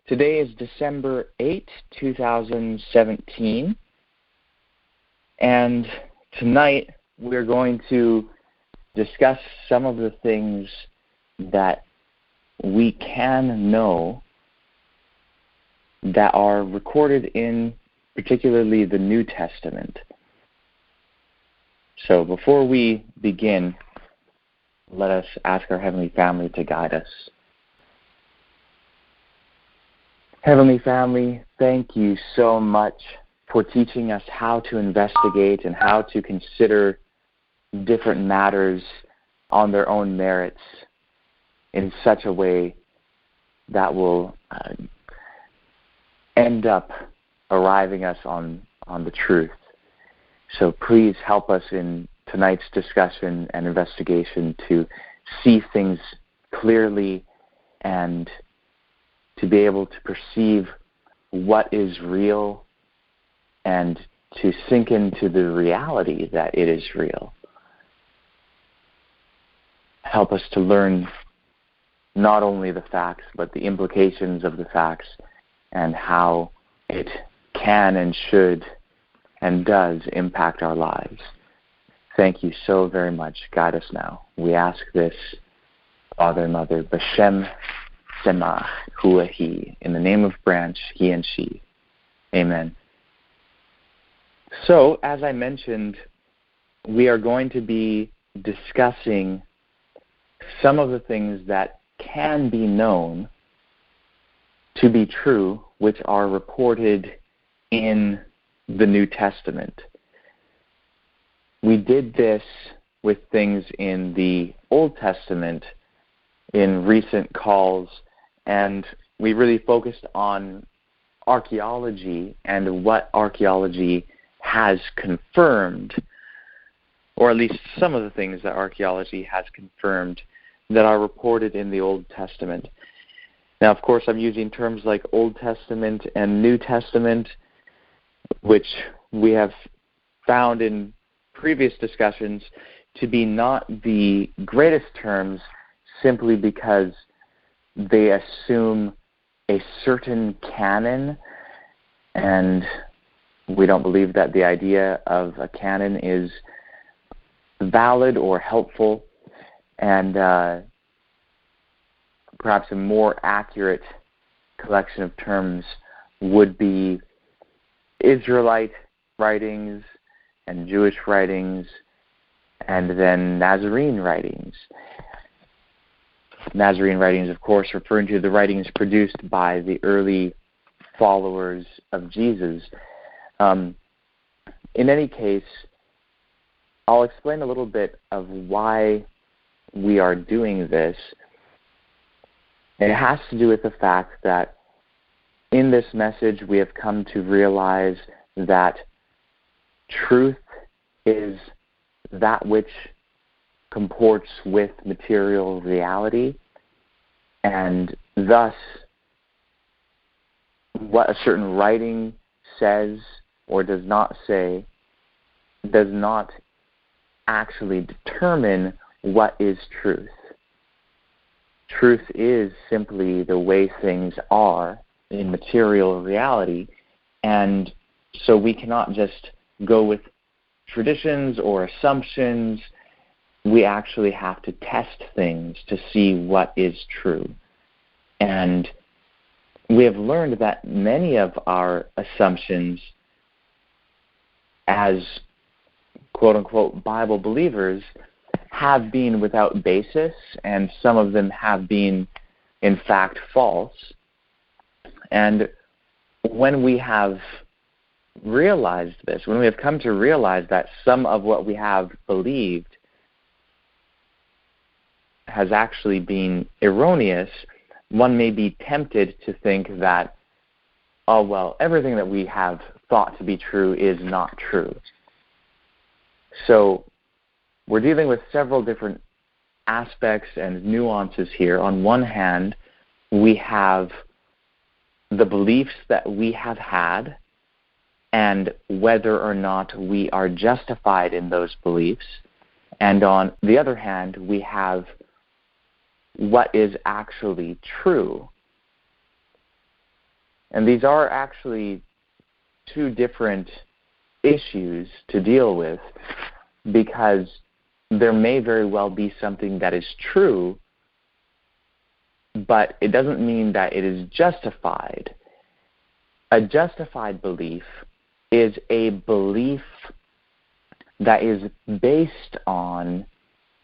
Today is December 8, 2017, and tonight we're going to discuss some of the things that we can know that are recorded in particularly the New Testament. So before we begin, let us ask our Heavenly Family to guide us. Heavenly Family, thank you so much for teaching us how to investigate and how to consider different matters on their own merits in such a way that will end up arriving us on the truth. So please help us in tonight's discussion and investigation to see things clearly and to be able to perceive what is real and to sink into the reality that it is real. Help us to learn not only the facts, but the implications of the facts and how it can and should and does impact our lives. Thank you so very much. Guide us now. We ask this, Father and Mother, B'Shem Semach, Hua He, in the name of Branch, he and she. Amen. So, as I mentioned, we are going to be discussing some of the things that can be known to be true, which are reported in the New Testament. We did this with things in the Old Testament in recent calls, and we really focused on archaeology and what archaeology has confirmed, or at least some of the things that archaeology has confirmed that are reported in the Old Testament. Now, of course, I'm using terms like Old Testament and New Testament, which we have found in previous discussions to be not the greatest terms simply because they assume a certain canon, and we don't believe that the idea of a canon is valid or helpful, and perhaps a more accurate collection of terms would be Israelite writings and Jewish writings and then Nazarene writings. Nazarene writings, of course, referring to the writings produced by the early followers of Jesus. In any case, I'll explain a little bit of why we are doing this. It has to do with the fact that in this message we have come to realize that truth is that which comports with material reality, and thus what a certain writing says or does not say does not actually determine what is truth. Truth is simply the way things are in material reality, and so we cannot just go with traditions or assumptions. We actually have to test things to see what is true. And we have learned that many of our assumptions as quote-unquote Bible believers have been without basis, and some of them have been, in fact, false. And when we have realized this, when we have come to realize that some of what we have believed has actually been erroneous, one may be tempted to think that, oh, well, everything that we have thought to be true is not true. So we're dealing with several different aspects and nuances here. On one hand, we have the beliefs that we have had and whether or not we are justified in those beliefs. And on the other hand, we have what is actually true. And these are actually two different issues to deal with, because there may very well be something that is true, but it doesn't mean that it is justified. A justified belief is a belief that is based on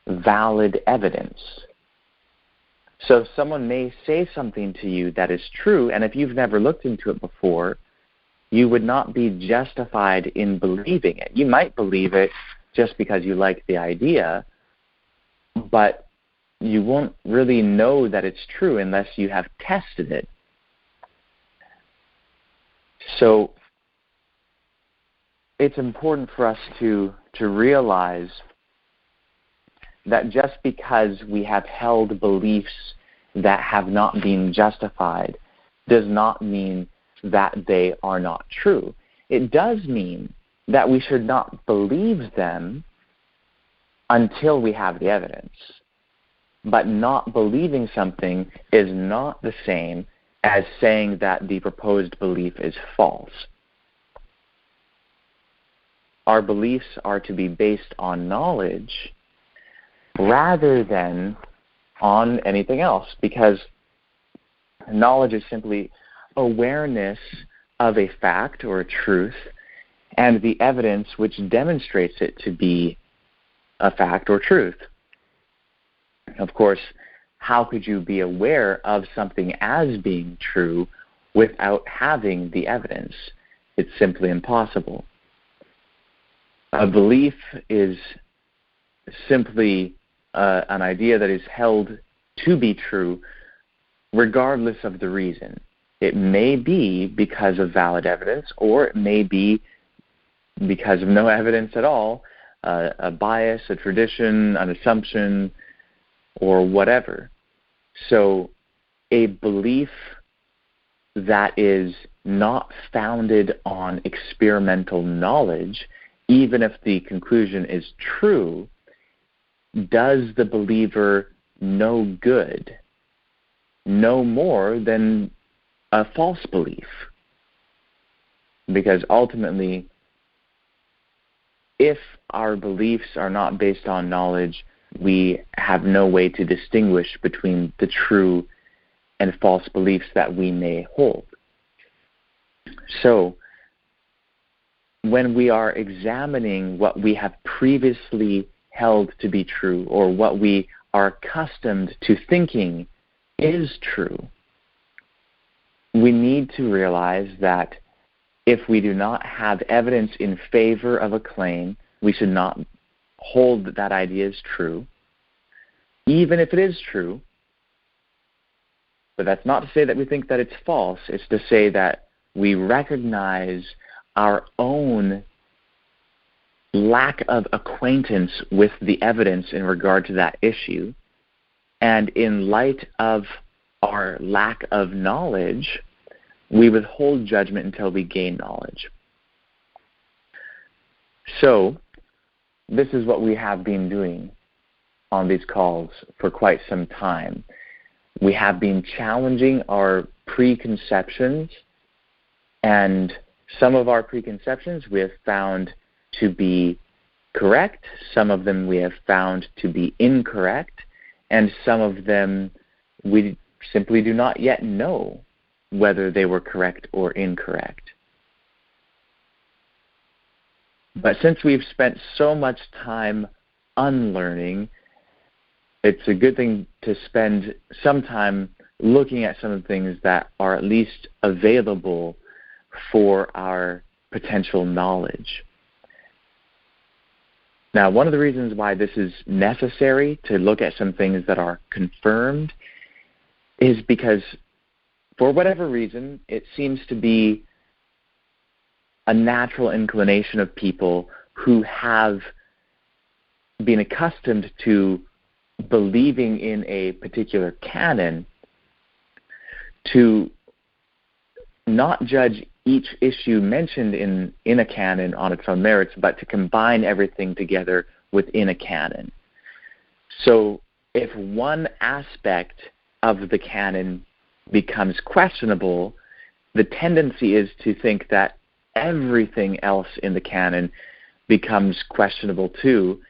valid evidence. So someone may say something to you that is true, and if you've never looked into it before, you would not be justified in believing it. You might believe it just because you like the idea, but you won't really know that it's true unless you have tested it. So it's important for us to realize that just because we have held beliefs that have not been justified does not mean that they are not true. It does mean that we should not believe them until we have the evidence. But not believing something is not the same as saying that the proposed belief is false. Our beliefs are to be based on knowledge rather than on anything else, because knowledge is simply awareness of a fact or a truth and the evidence which demonstrates it to be a fact or truth. Of course, how could you be aware of something as being true without having the evidence? It's simply impossible. A belief is simply an idea that is held to be true regardless of the reason. It may be because of valid evidence, or it may be because of no evidence at all, a bias, a tradition, an assumption, or whatever. So a belief that is not founded on experimental knowledge, even if the conclusion is true, does the believer no good, no more than a false belief. Because ultimately, if our beliefs are not based on knowledge, we have no way to distinguish between the true and false beliefs that we may hold. So, when we are examining what we have previously held to be true, or what we are accustomed to thinking is true, we need to realize that if we do not have evidence in favor of a claim, we should not hold that idea as true, even if it is true. But that's not to say that we think that it's false. It's to say that we recognize our own lack of acquaintance with the evidence in regard to that issue. And in light of our lack of knowledge, we withhold judgment until we gain knowledge. So, this is what we have been doing on these calls for quite some time. We have been challenging our preconceptions, and some of our preconceptions we have found to be correct, some of them we have found to be incorrect, and some of them we simply do not yet know whether they were correct or incorrect. But since we've spent so much time unlearning, it's a good thing to spend some time looking at some of the things that are at least available for our potential knowledge. Now, one of the reasons why this is necessary to look at some things that are confirmed is because, for whatever reason, it seems to be a natural inclination of people who have been accustomed to believing in a particular canon to not judge each issue mentioned in a canon on its own merits, but to combine everything together within a canon. So if one aspect of the canon becomes questionable, the tendency is to think that everything else in the canon becomes questionable too.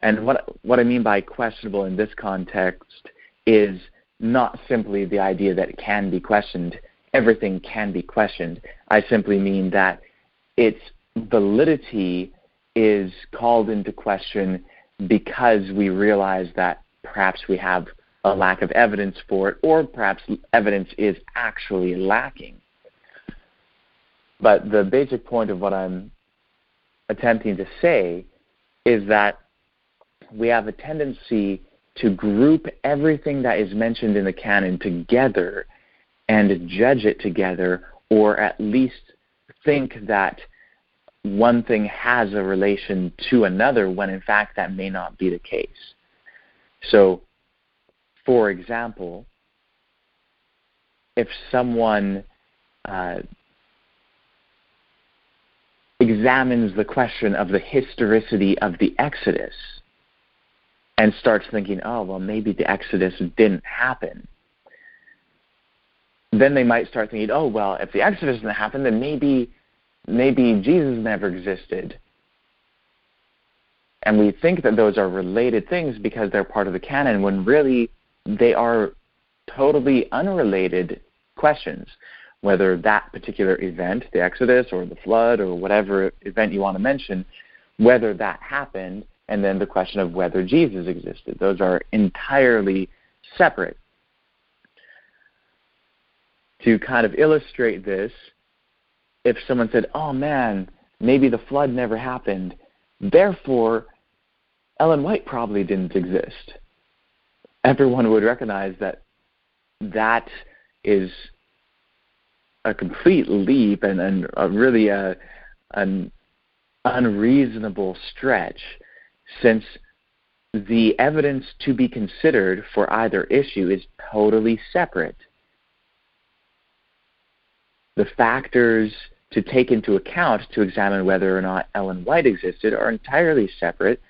And what I mean by questionable in this context is not simply the idea that it can be questioned. Everything can be questioned. I simply mean that its validity is called into question because we realize that perhaps we have a lack of evidence for it, or perhaps evidence is actually lacking. But the basic point of what I'm attempting to say is that we have a tendency to group everything that is mentioned in the canon together and judge it together, or at least think that one thing has a relation to another when in fact that may not be the case. So, for example, if someone examines the question of the historicity of the Exodus and starts thinking, oh, well, maybe the Exodus didn't happen, then they might start thinking, oh, well, if the Exodus didn't happen, then maybe Jesus never existed. And we think that those are related things because they're part of the canon, when really they are totally unrelated questions. Whether that particular event, the Exodus or the flood or whatever event you want to mention, whether that happened, and then the question of whether Jesus existed. Those are entirely separate. To kind of illustrate this, if someone said, oh man, maybe the flood never happened, therefore Ellen White probably didn't exist, everyone would recognize that that is a complete leap and really an unreasonable stretch, since the evidence to be considered for either issue is totally separate. The factors to take into account to examine whether or not Ellen White existed are entirely separate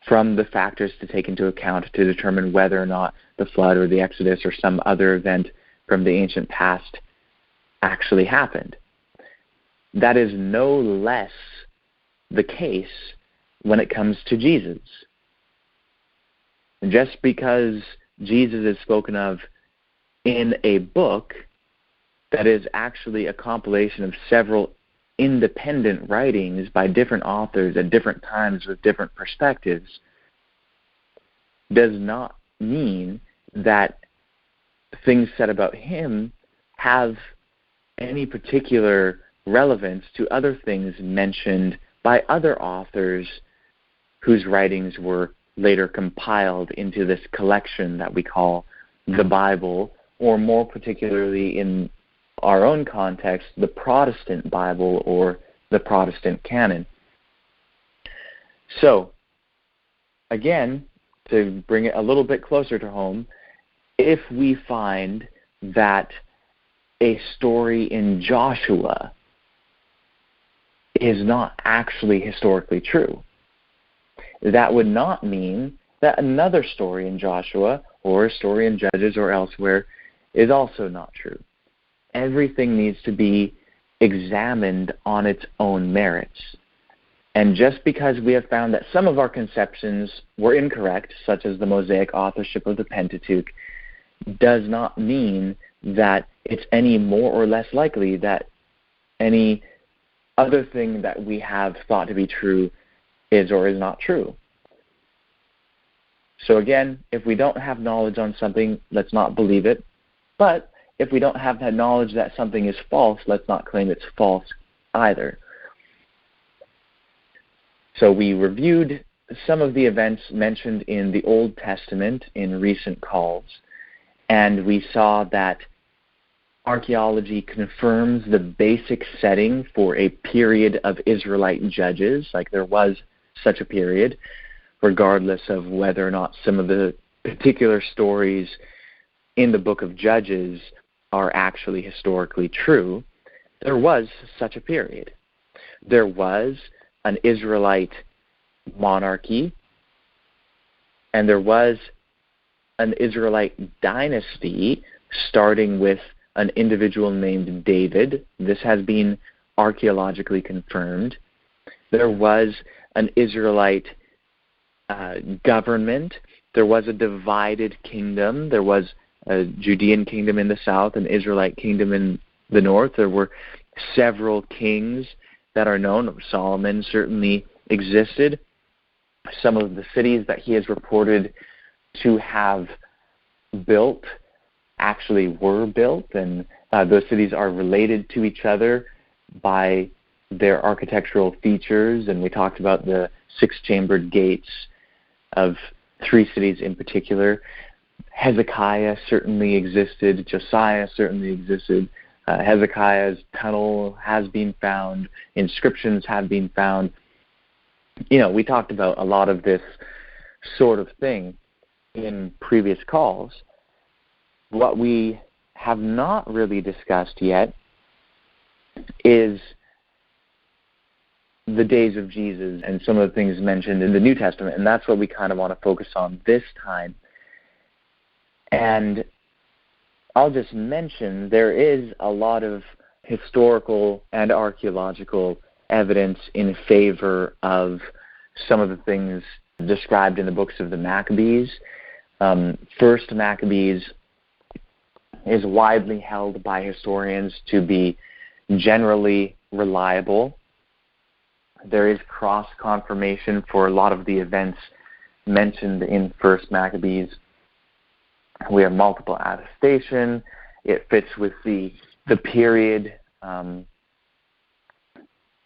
from the factors to take into account to determine whether or not the flood or the Exodus or some other event from the ancient past actually happened. That is no less the case when it comes to Jesus. Just because Jesus is spoken of in a book that is actually a compilation of several independent writings by different authors at different times with different perspectives, does not mean that things said about him have any particular relevance to other things mentioned by other authors whose writings were later compiled into this collection that we call the Bible, or more particularly in our own context, the Protestant Bible or the Protestant canon. So, again, to bring it a little bit closer to home, if we find that a story in Joshua is not actually historically true, that would not mean that another story in Joshua or a story in Judges or elsewhere is also not true. Everything needs to be examined on its own merits. And just because we have found that some of our conceptions were incorrect, such as the Mosaic authorship of the Pentateuch, does not mean that it's any more or less likely that any other thing that we have thought to be true is or is not true. So again, if we don't have knowledge on something, let's not believe it. But if we don't have that knowledge that something is false, let's not claim it's false either. So we reviewed some of the events mentioned in the Old Testament in recent calls, and we saw that archaeology confirms the basic setting for a period of Israelite judges, like there was such a period, regardless of whether or not some of the particular stories in the book of Judges are actually historically true. There was such a period. There was an Israelite monarchy, and there was an Israelite dynasty starting with an individual named David. This has been archaeologically confirmed. There was an Israelite government. There was a divided kingdom. There was a Judean kingdom in the south, an Israelite kingdom in the north. There were several kings that are known. Solomon certainly existed. Some of the cities that he is reported to have built actually were built, and those cities are related to each other by their architectural features. And we talked about the six-chambered gates of three cities in particular. Hezekiah certainly existed. Josiah certainly existed. Hezekiah's tunnel has been found. Inscriptions have been found. We talked about a lot of this sort of thing in previous calls. What we have not really discussed yet is the days of Jesus and some of the things mentioned in the New Testament, and that's what we kind of want to focus on this time. And I'll just mention there is a lot of historical and archaeological evidence in favor of some of the things described in the books of the Maccabees. First Maccabees is widely held by historians to be generally reliable. There is cross-confirmation for a lot of the events mentioned in First Maccabees. We have multiple attestation. It fits with the period.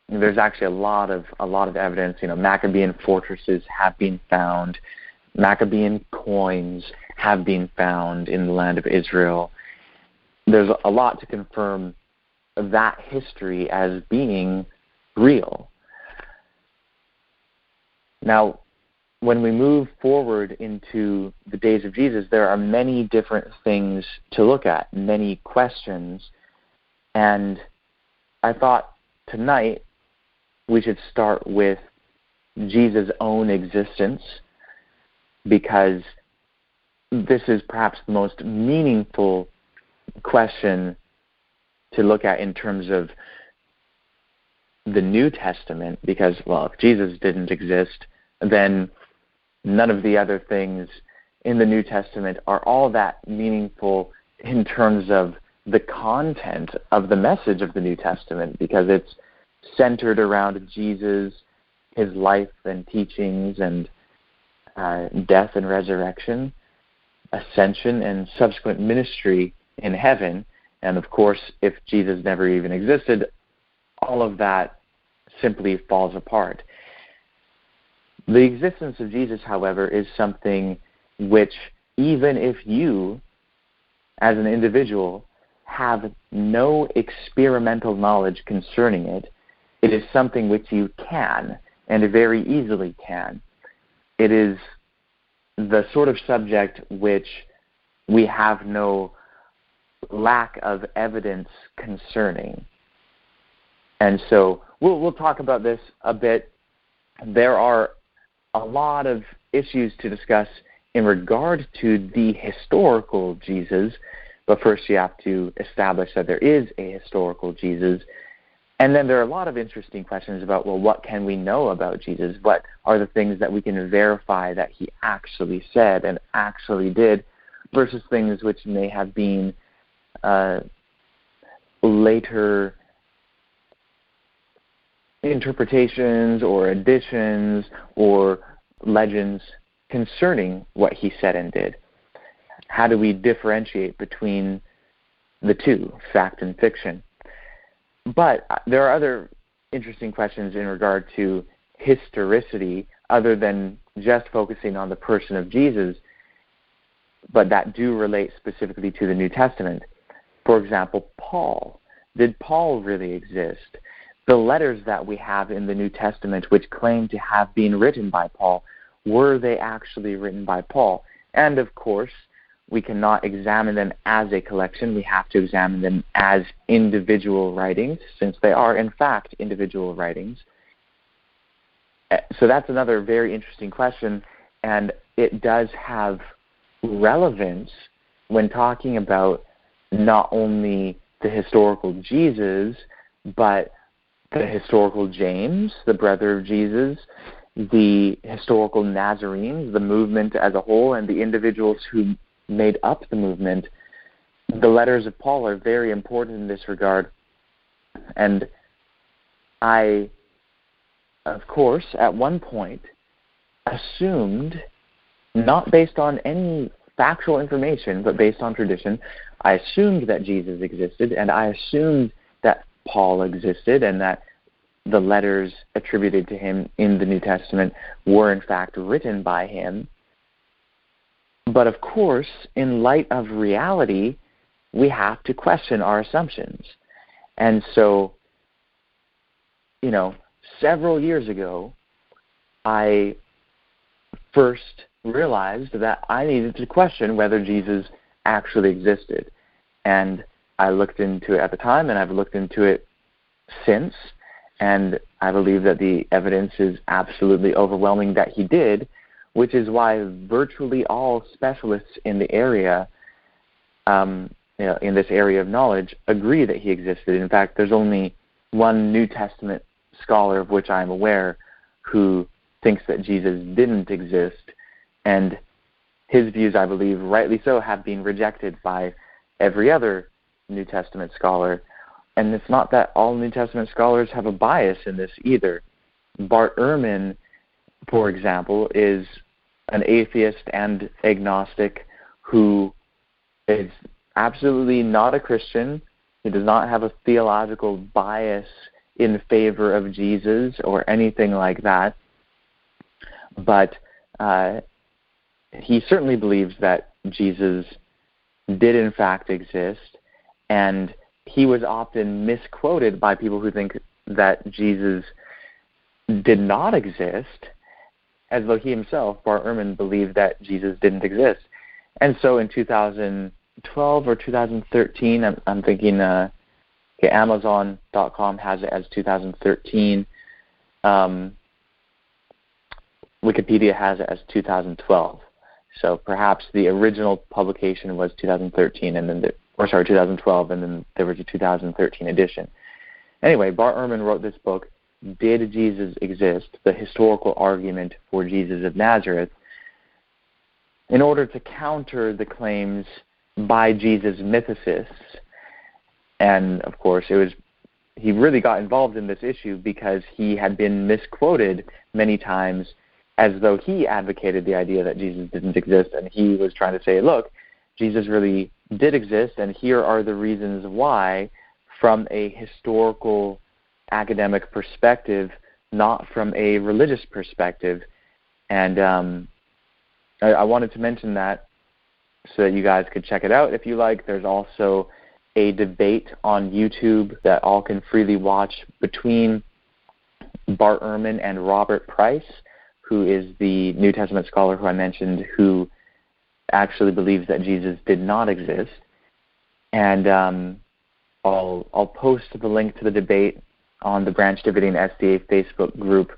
There's actually a lot of evidence. Maccabean fortresses have been found. Maccabean coins have been found in the land of Israel. There's a lot to confirm that history as being real. Now, when we move forward into the days of Jesus, there are many different things to look at, many questions. And I thought tonight we should start with Jesus' own existence, because this is perhaps the most meaningful question to look at in terms of the New Testament, because, if Jesus didn't exist, then none of the other things in the New Testament are all that meaningful in terms of the content of the message of the New Testament, because it's centered around Jesus, his life and teachings, and death and resurrection, ascension, and subsequent ministry in heaven. And of course, if Jesus never even existed, all of that simply falls apart. The existence of Jesus, however, is something which, even if you, as an individual, have no experimental knowledge concerning it, it is something which you can, and very easily can. It is the sort of subject which we have no lack of evidence concerning. And so we'll talk about this a bit. There are a lot of issues to discuss in regard to the historical Jesus, but first you have to establish that there is a historical Jesus. And then there are a lot of interesting questions about, what can we know about Jesus? What are the things that we can verify that he actually said and actually did, versus things which may have been later interpretations or additions or legends concerning what he said and did. How do we differentiate between the two, fact and fiction? But there are other interesting questions in regard to historicity, other than just focusing on the person of Jesus, but that do relate specifically to the New Testament. For example, Paul. Did Paul really exist? The letters that we have in the New Testament which claim to have been written by Paul, were they actually written by Paul? And of course, we cannot examine them as a collection. We have to examine them as individual writings, since they are, in fact, individual writings. So that's another very interesting question, and it does have relevance when talking about not only the historical Jesus, but the historical James, the brother of Jesus, the historical Nazarenes, the movement as a whole, and the individuals who made up the movement. The letters of Paul are very important in this regard. And I, of course, at one point assumed, not based on any factual information, but based on tradition, I assumed that Jesus existed, and I assumed that Paul existed, and that the letters attributed to him in the New Testament were in fact written by him. But of course, in light of reality, we have to question our assumptions. And so, several years ago, I first realized that I needed to question whether Jesus actually existed. And I looked into it at the time, and I've looked into it since, and I believe that the evidence is absolutely overwhelming that he did, which is why virtually all specialists in the area, in this area of knowledge, agree that he existed. In fact, there's only one New Testament scholar of which I'm aware who thinks that Jesus didn't exist, and his views, I believe, rightly so, have been rejected by every other New Testament scholar. And it's not that all New Testament scholars have a bias in this either. Bart Ehrman, for example, is an atheist and agnostic who is absolutely not a Christian. He does not have a theological bias in favor of Jesus or anything like that. But he certainly believes that Jesus did in fact exist, and he was often misquoted by people who think that Jesus did not exist, as though he himself, Bart Ehrman, believed that Jesus didn't exist. And so in 2012 or 2013, I'm thinking, Amazon.com has it as 2013. Wikipedia has it as 2012. So perhaps the original publication was 2013, and then 2012, and then there was a 2013 edition. Anyway, Bart Ehrman wrote this book, Did Jesus Exist? The Historical Argument for Jesus of Nazareth, in order to counter the claims by Jesus mythicists. And of course, he really got involved in this issue because he had been misquoted many times as though he advocated the idea that Jesus didn't exist, and he was trying to say, look, Jesus really did exist, and here are the reasons why, from a historical academic perspective, not from a religious perspective. And I wanted to mention that so that you guys could check it out if you like. There's also a debate on YouTube that all can freely watch between Bart Ehrman and Robert Price, who is the New Testament scholar who I mentioned, who actually believes that Jesus did not exist. And I'll post the link to the debate on the Branch Davidian SDA Facebook group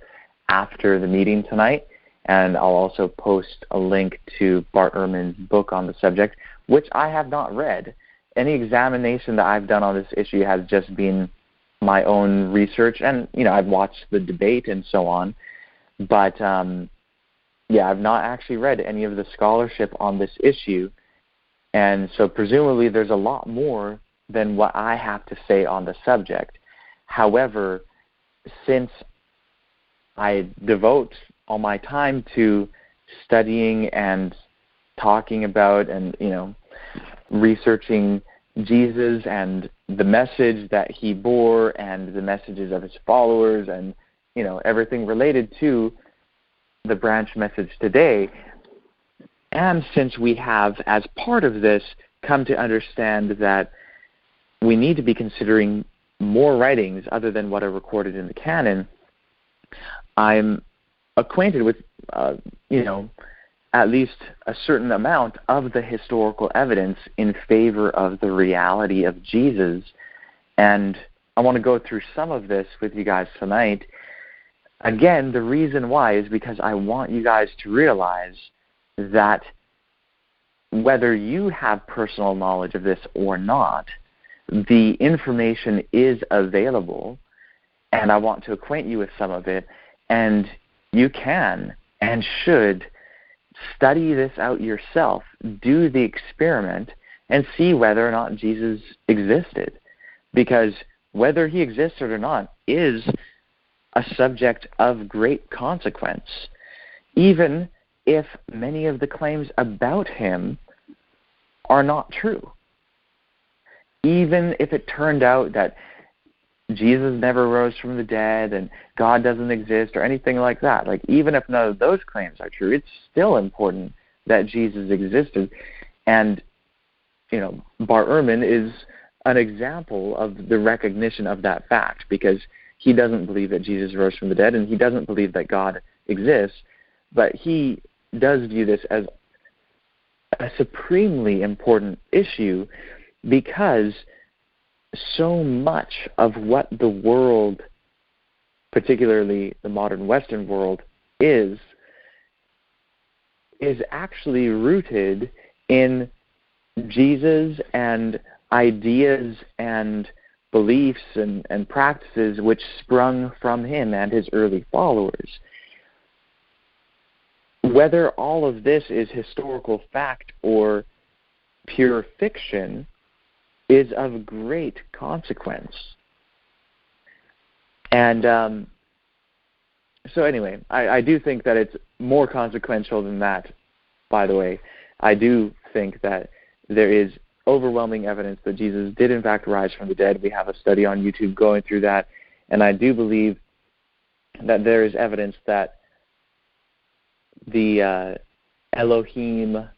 after the meeting tonight, and I'll also post a link to Bart Ehrman's book on the subject, which I have not read. Any examination that I've done on this issue has just been my own research, and I've watched the debate and so on, but I've not actually read any of the scholarship on this issue, and so presumably there's a lot more than what I have to say on the subject. However, since I devote all my time to studying and talking about and, researching Jesus and the message that he bore and the messages of his followers and, everything related to the branch message today, and since we have, as part of this, come to understand that we need to be considering more writings other than what are recorded in the canon, I'm acquainted with, at least a certain amount of the historical evidence in favor of the reality of Jesus. And I want to go through some of this with you guys tonight. Again, the reason why is because I want you guys to realize that whether you have personal knowledge of this or not, the information is available, and I want to acquaint you with some of it, and you can and should study this out yourself, do the experiment, and see whether or not Jesus existed. Because whether he existed or not is a subject of great consequence, even if many of the claims about him are not true. Even if it turned out that Jesus never rose from the dead and God doesn't exist or anything like that, like even if none of those claims are true, it's still important that Jesus existed. And, Bar Ehrman is an example of the recognition of that fact, because he doesn't believe that Jesus rose from the dead and he doesn't believe that God exists, but he does view this as a supremely important issue, because so much of what the world, particularly the modern Western world, is actually rooted in Jesus and ideas and beliefs and practices which sprung from him and his early followers. Whether all of this is historical fact or pure fiction is of great consequence. And so anyway, I do think that it's more consequential than that, by the way. I do think that there is overwhelming evidence that Jesus did in fact rise from the dead. We have a study on YouTube going through that. And I do believe that there is evidence that the Elohim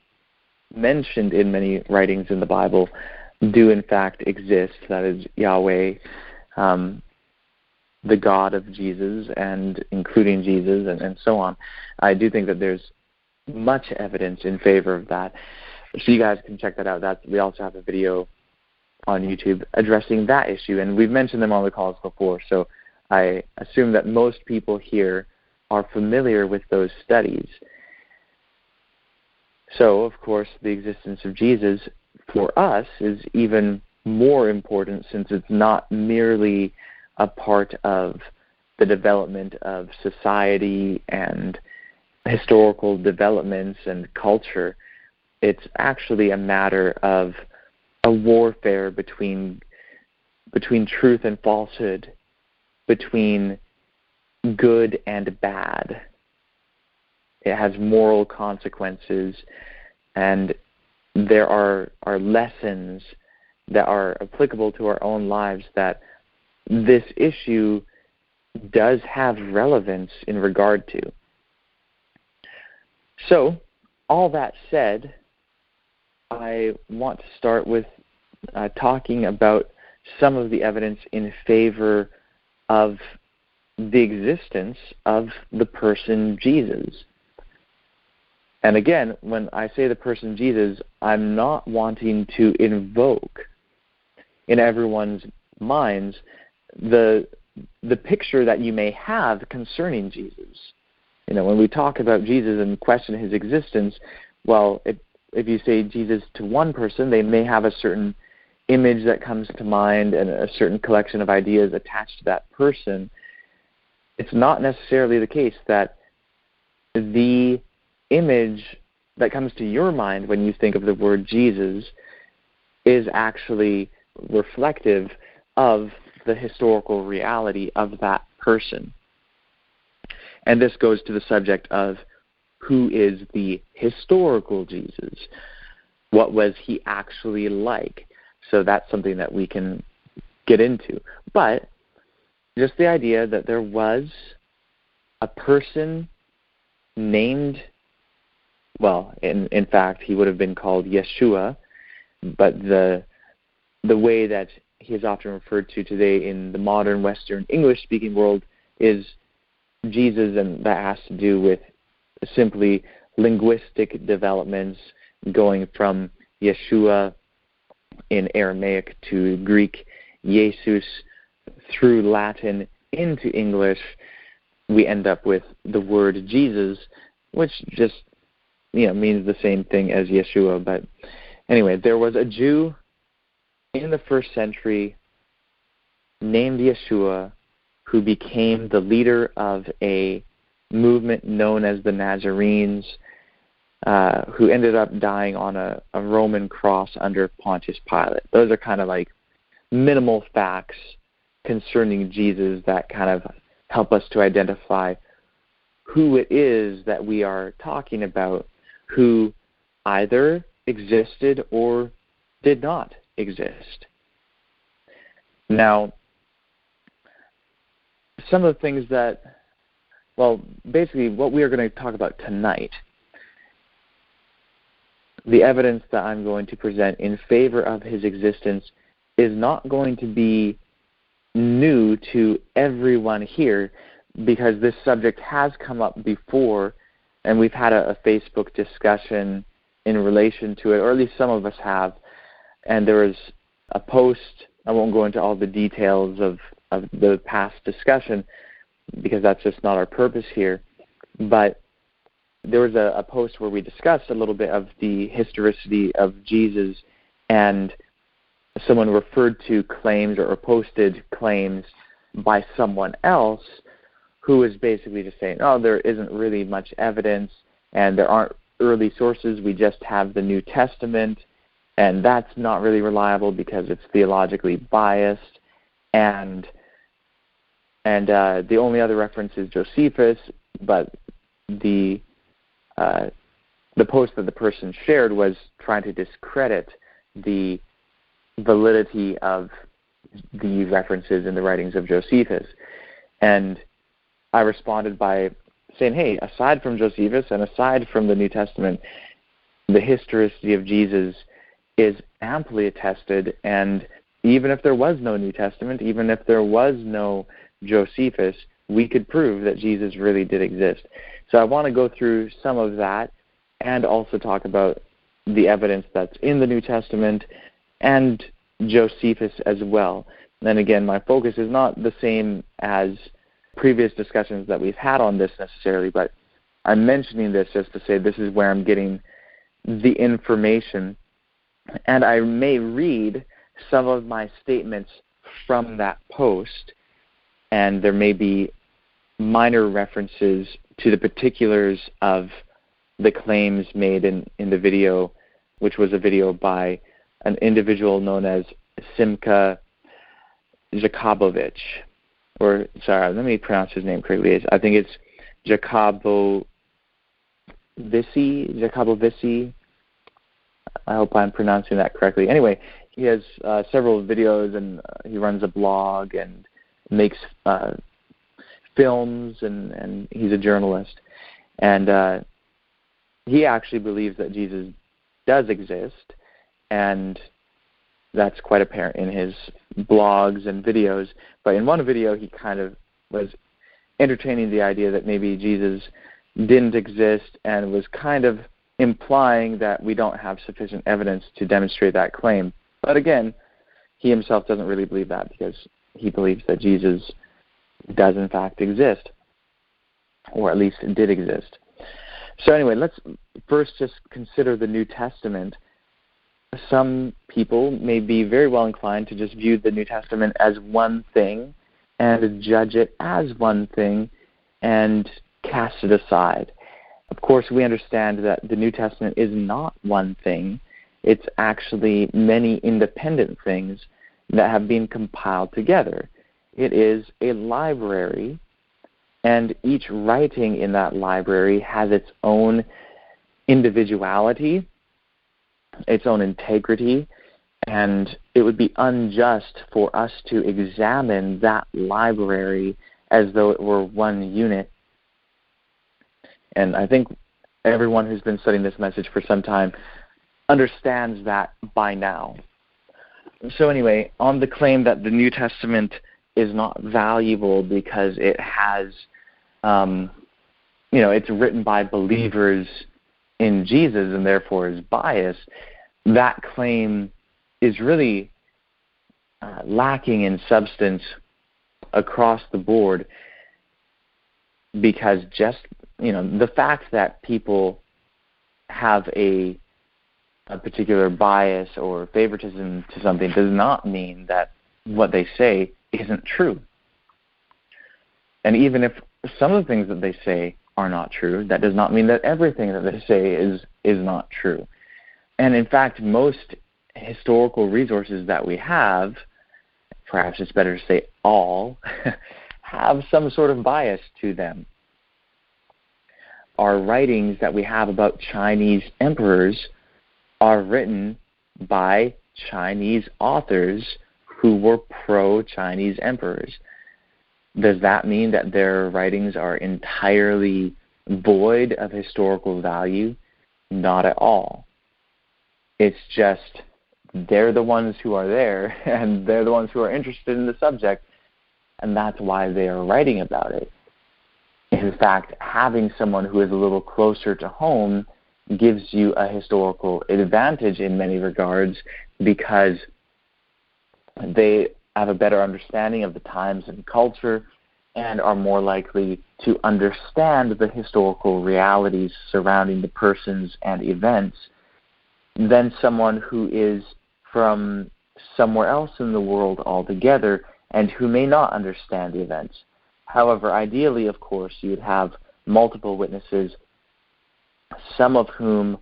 mentioned in many writings in the Bible do in fact exist. That is Yahweh, the God of Jesus, and including Jesus, and so on. I do think that there's much evidence in favor of that. So you guys can check that out. We also have a video on YouTube addressing that issue, and we've mentioned them on the calls before, so I assume that most people here are familiar with those studies. So, of course, the existence of Jesus for us is even more important, since it's not merely a part of the development of society and historical developments and culture. It's actually a matter of a warfare between truth and falsehood, between good and bad. It has moral consequences, and there are lessons that are applicable to our own lives that this issue does have relevance in regard to. So, all that said, I want to start with talking about some of the evidence in favor of the existence of the person Jesus. And again, when I say the person Jesus, I'm not wanting to invoke in everyone's minds the picture that you may have concerning Jesus. When we talk about Jesus and question his existence, well, if you say Jesus to one person, they may have a certain image that comes to mind and a certain collection of ideas attached to that person. It's not necessarily the case that the image that comes to your mind when you think of the word Jesus is actually reflective of the historical reality of that person. And this goes to the subject of who is the historical Jesus? What was he actually like? So that's something that we can get into. But just the idea that there was a person named, well, in fact, he would have been called Yeshua, but the way that he is often referred to today in the modern Western English-speaking world is Jesus, and that has to do with simply linguistic developments going from Yeshua in Aramaic to Greek, Jesus, through Latin into English. We end up with the word Jesus, which just means the same thing as Yeshua. But anyway, there was a Jew in the first century named Yeshua who became the leader of a movement known as the Nazarenes, who ended up dying on a Roman cross under Pontius Pilate. Those are kind of like minimal facts concerning Jesus that kind of help us to identify who it is that we are talking about, who either existed or did not exist. Now, some of the things that, basically what we are going to talk about tonight, the evidence that I'm going to present in favor of his existence is not going to be new to everyone here, because this subject has come up before, and we've had a Facebook discussion in relation to it, or at least some of us have. And there was a post, I won't go into all the details of the past discussion, because that's just not our purpose here, but there was a post where we discussed a little bit of the historicity of Jesus, and someone referred to claims or posted claims by someone else who was basically just saying, there isn't really much evidence, and there aren't early sources, we just have the New Testament, and that's not really reliable because it's theologically biased, and the only other reference is Josephus, but the post that the person shared was trying to discredit the validity of the references in the writings of Josephus. And I responded by saying, hey, aside from Josephus and aside from the New Testament, the historicity of Jesus is amply attested, and even if there was no New Testament, even if there was no Josephus, we could prove that Jesus really did exist. So I want to go through some of that and also talk about the evidence that's in the New Testament and Josephus as well. And again, my focus is not the same as previous discussions that we've had on this necessarily, but I'm mentioning this just to say this is where I'm getting the information, and I may read some of my statements from that post, and there may be minor references to the particulars of the claims made in the video, which was a video by an individual known as Simka Jakobovich. Let me pronounce his name correctly. I think it's Jacobovici. I hope I'm pronouncing that correctly. Anyway, he has several videos, and he runs a blog and makes films, and he's a journalist. And he actually believes that Jesus does exist, and that's quite apparent in his blogs and videos. But in one video, he kind of was entertaining the idea that maybe Jesus didn't exist, and was kind of implying that we don't have sufficient evidence to demonstrate that claim. But again, he himself doesn't really believe that, because he believes that Jesus does in fact exist, or at least did exist. So anyway, let's first just consider the New Testament. Some people may be very well inclined to just view the New Testament as one thing and judge it as one thing and cast it aside. Of course, we understand that the New Testament is not one thing. It's actually many independent things that have been compiled together. It is a library, and each writing in that library has its own individuality, its own integrity, and it would be unjust for us to examine that library as though it were one unit. And I think everyone who's been studying this message for some time understands that by now. So anyway, on the claim that the New Testament is not valuable because it has, it's written by believers in Jesus and therefore is biased, that claim is really lacking in substance across the board, because just, the fact that people have a particular bias or favoritism to something does not mean that what they say isn't true. And even if some of the things that they say are not true, that does not mean that everything that they say is not true. And in fact, most historical resources that we have, perhaps it's better to say all, have some sort of bias to them. Our writings that we have about Chinese emperors are written by Chinese authors who were pro-Chinese emperors. Does that mean that their writings are entirely void of historical value? Not at all. It's just they're the ones who are there, and they're the ones who are interested in the subject, and that's why they are writing about it. In fact, having someone who is a little closer to home gives you a historical advantage in many regards, because they have a better understanding of the times and culture and are more likely to understand the historical realities surrounding the persons and events than someone who is from somewhere else in the world altogether and who may not understand the events. However, ideally, of course, you would have multiple witnesses, some of whom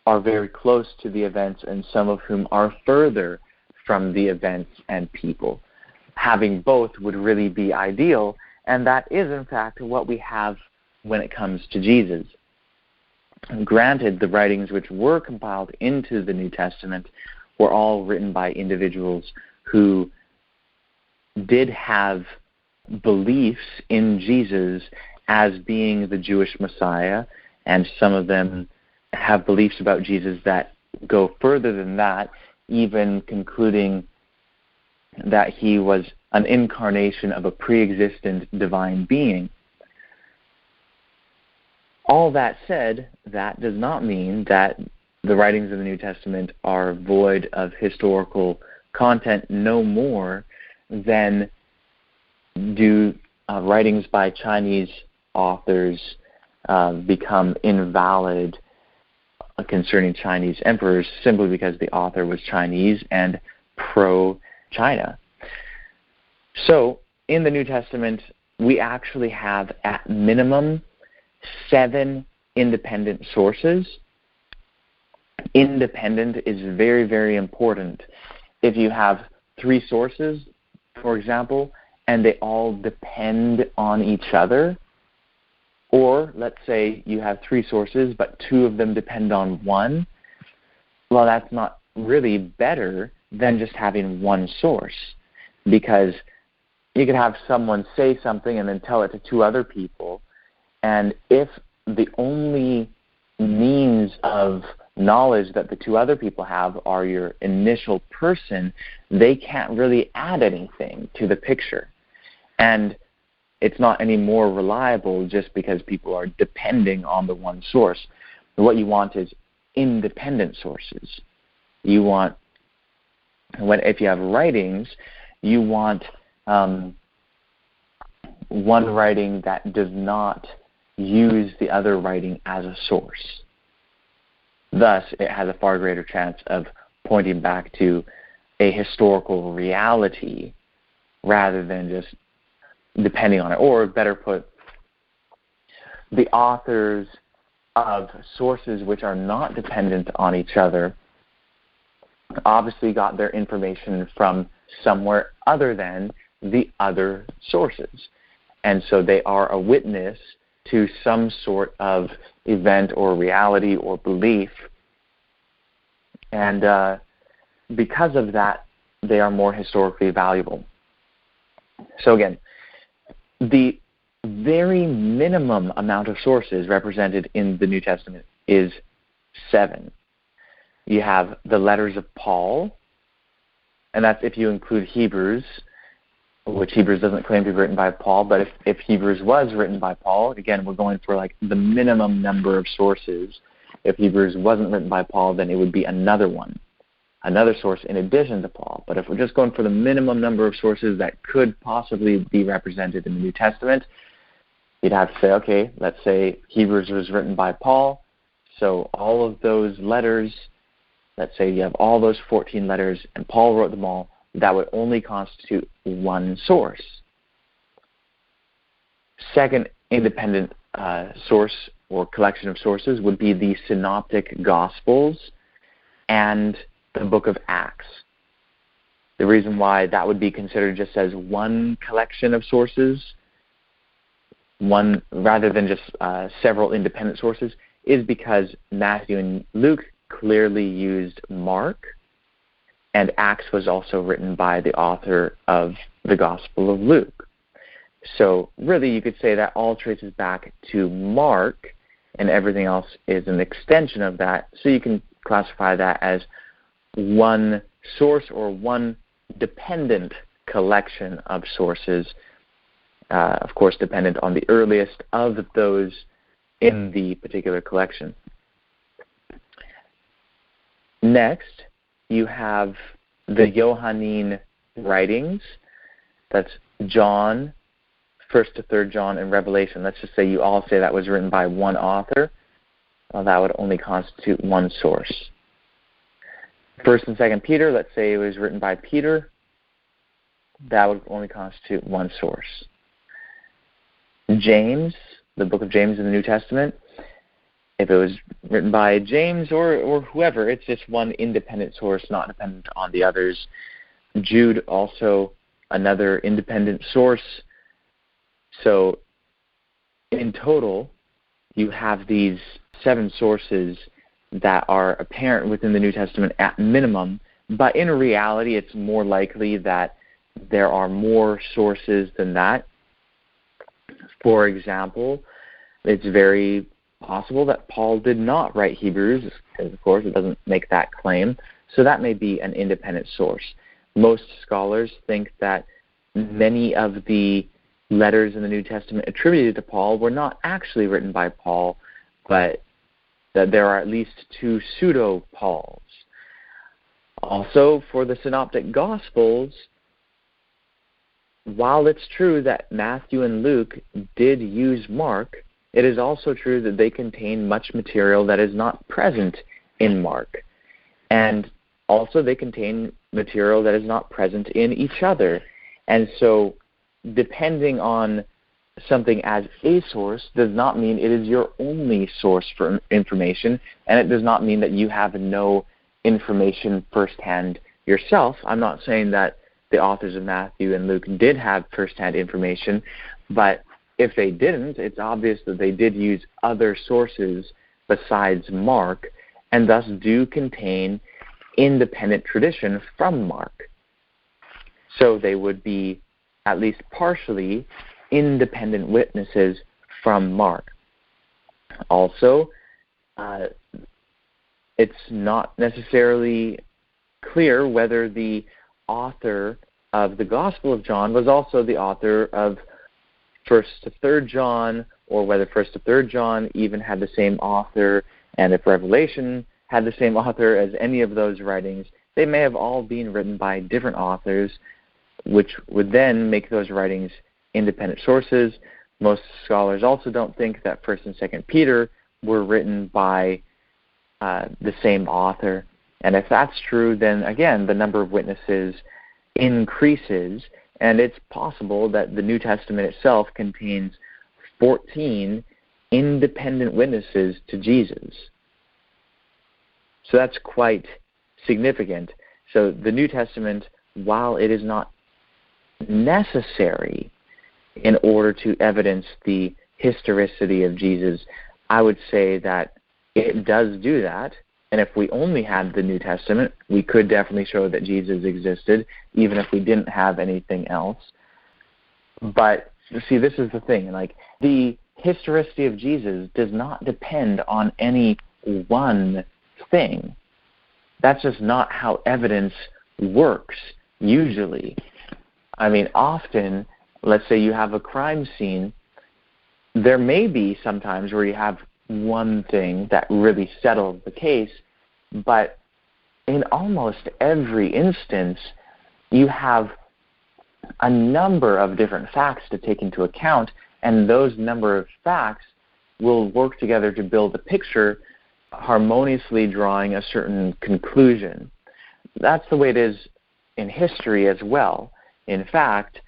are very close to the events and some of whom are further from the events and people. Having both would really be ideal, and that is, in fact, what we have when it comes to Jesus. Granted, the writings which were compiled into the New Testament were all written by individuals who did have beliefs in Jesus as being the Jewish Messiah, and some of them have beliefs about Jesus that go further than that, even concluding that he was an incarnation of a pre-existent divine being. All that said, that does not mean that the writings of the New Testament are void of historical content, no more than do writings by Chinese authors become invalid concerning Chinese emperors simply because the author was Chinese and pro-China. So, in the New Testament, we actually have at minimum 7 independent sources. Independent is very, very important. If you have 3 sources, for example, and they all depend on each other, or let's say you have 3 sources, but 2 of them depend on one, well, that's not really better than just having one source, because you could have someone say something and then tell it to 2 other people, and if the only means of knowledge that the 2 other people have are your initial person, they can't really add anything to the picture. And it's not any more reliable just because people are depending on the one source. What you want is independent sources. You want, if you have writings, you want one writing that does not use the other writing as a source. Thus, it has a far greater chance of pointing back to a historical reality rather than just depending on it. Or, better put, the authors of sources which are not dependent on each other obviously got their information from somewhere other than the other sources. And so they are a witness to some sort of event or reality or belief. And because of that, they are more historically valuable. So again, the very minimum amount of sources represented in the New Testament is 7. You have the letters of Paul, and that's if you include Hebrews, which Hebrews doesn't claim to be written by Paul, but if Hebrews was written by Paul, again, we're going for like the minimum number of sources. If Hebrews wasn't written by Paul, then it would be another one, another source in addition to Paul. But if we're just going for the minimum number of sources that could possibly be represented in the New Testament, you'd have to say, okay, let's say Hebrews was written by Paul, So all of those letters, let's say you have all those 14 letters and Paul wrote them all, that would only constitute one source. Second independent source or collection of sources would be the synoptic Gospels and the book of Acts. The reason why that would be considered just as one collection of sources, one rather than just several independent sources, is because Matthew and Luke clearly used Mark, and Acts was also written by the author of the Gospel of Luke. So really you could say that all traces back to Mark, and everything else is an extension of that. So you can classify that as one source or one dependent collection of sources, of course dependent on the earliest of those in the particular collection. Next, you have the Johannine writings. That's John, 1st to 3rd John, and Revelation. Let's just say you all say that was written by one author. Well, that would only constitute one source. 1st and 2nd Peter, let's say it was written by Peter. That would only constitute one source. James, the book of James in the New Testament, if it was written by James or whoever, it's just one independent source, not dependent on the others. Jude, also another independent source. So in total, you have these 7 sources that are apparent within the New Testament at minimum, but in reality it's more likely that there are more sources than that. For example, it's very possible that Paul did not write Hebrews, because of course it doesn't make that claim, so that may be an independent source. Most scholars think that many of the letters in the New Testament attributed to Paul were not actually written by Paul, but that there are at least 2 pseudo-Pauls. Also, for the Synoptic Gospels, while it's true that Matthew and Luke did use Mark, it is also true that they contain much material that is not present in Mark. And also they contain material that is not present in each other. And so depending on something as a source does not mean it is your only source for information, and it does not mean that you have no information firsthand yourself. I'm not saying that the authors of Matthew and Luke did have firsthand information, but if they didn't, it's obvious that they did use other sources besides Mark, and thus do contain independent tradition from Mark. So they would be at least partially independent witnesses from Mark. Also, it's not necessarily clear whether the author of the Gospel of John was also the author of 1st to 3rd John, or whether 1st to 3rd John even had the same author, and if Revelation had the same author as any of those writings, they may have all been written by different authors, which would then make those writings independent sources. Most scholars also don't think that 1st and 2nd Peter were written by the same author. And if that's true, then again, the number of witnesses increases, and it's possible that the New Testament itself contains 14 independent witnesses to Jesus. So that's quite significant. So the New Testament, while it is not necessary in order to evidence the historicity of Jesus, I would say that it does do that. And if we only had the New Testament, we could definitely show that Jesus existed, even if we didn't have anything else. But, see, this is the thing. Like, the historicity of Jesus does not depend on any one thing. That's just not how evidence works, usually. I mean, often, let's say you have a crime scene, there may be sometimes where you have one thing that really settles the case, but in almost every instance, you have a number of different facts to take into account, and those number of facts will work together to build a picture harmoniously drawing a certain conclusion. That's the way it is in history as well. In fact,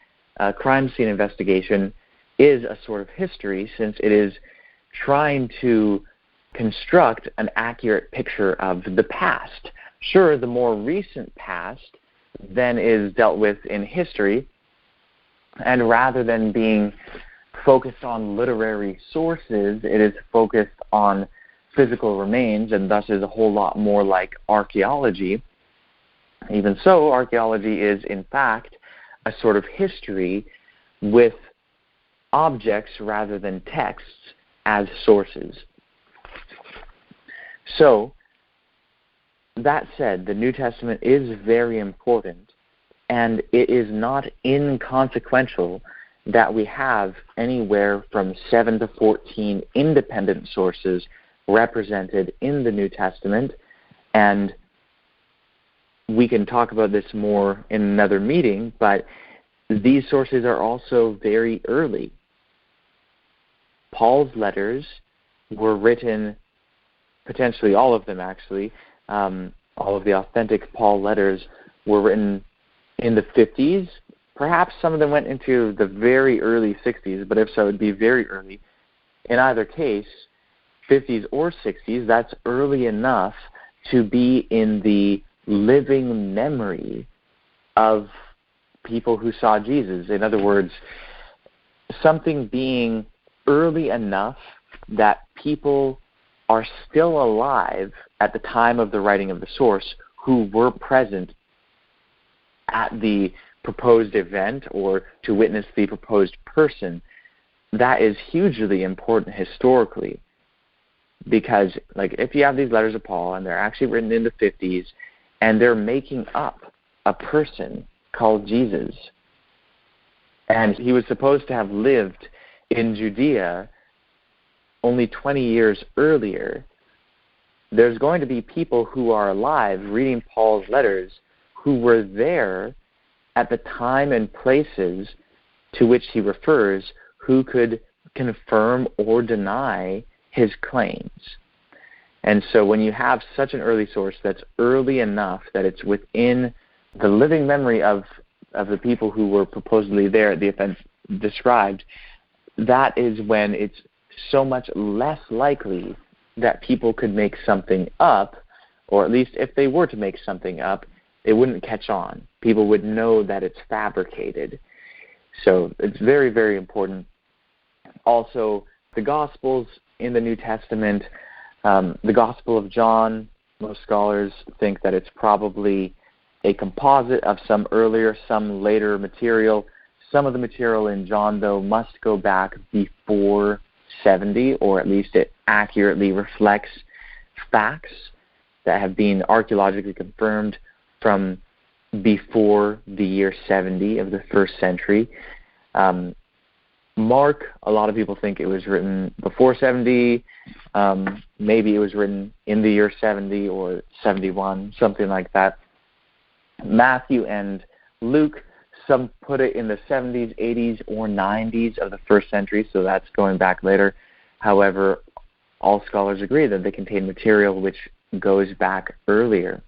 crime scene investigation is a sort of history, since it is trying to construct an accurate picture of the past. Sure, the more recent past then is dealt with in history, and rather than being focused on literary sources, it is focused on physical remains, and thus is a whole lot more like archaeology. Even so, archaeology is, in fact, a sort of history with objects rather than texts as sources. So, that said, the New Testament is very important, and it is not inconsequential that we have anywhere from 7 to 14 independent sources represented in the New Testament, and we can talk about this more in another meeting, but these sources are also very early. Paul's letters were written, potentially all of them actually, all of the authentic Paul letters were written in the 50s. Perhaps some of them went into the very early 60s, but if so, it would be very early. In either case, 50s or 60s, that's early enough to be in the living memory of people who saw Jesus. In other words, something being early enough that people are still alive at the time of the writing of the source who were present at the proposed event or to witness the proposed person. That is hugely important historically, because if you have these letters of Paul and they're actually written in the 50s and they're making up a person called Jesus, and he was supposed to have lived in Judea only 20 years earlier, there's going to be people who are alive reading Paul's letters who were there at the time and places to which he refers, who could confirm or deny his claims. And so when you have such an early source that's early enough that it's within the living memory of the people who were supposedly there at the event described, that is when it's so much less likely that people could make something up, or at least if they were to make something up, it wouldn't catch on. People would know that it's fabricated. So it's very, very important. Also, the Gospels in the New Testament, the Gospel of John, most scholars think that it's probably a composite of some earlier, some later material. Some of the material in John, though, must go back before 70, or at least it accurately reflects facts that have been archaeologically confirmed from before the year 70 of the first century. Mark, a lot of people think it was written before 70. Maybe it was written in the year 70 or 71, something like that. Matthew and Luke, some put it in the 70s, 80s, or 90s of the first century, so that's going back later. However, all scholars agree that they contain material which goes back earlier.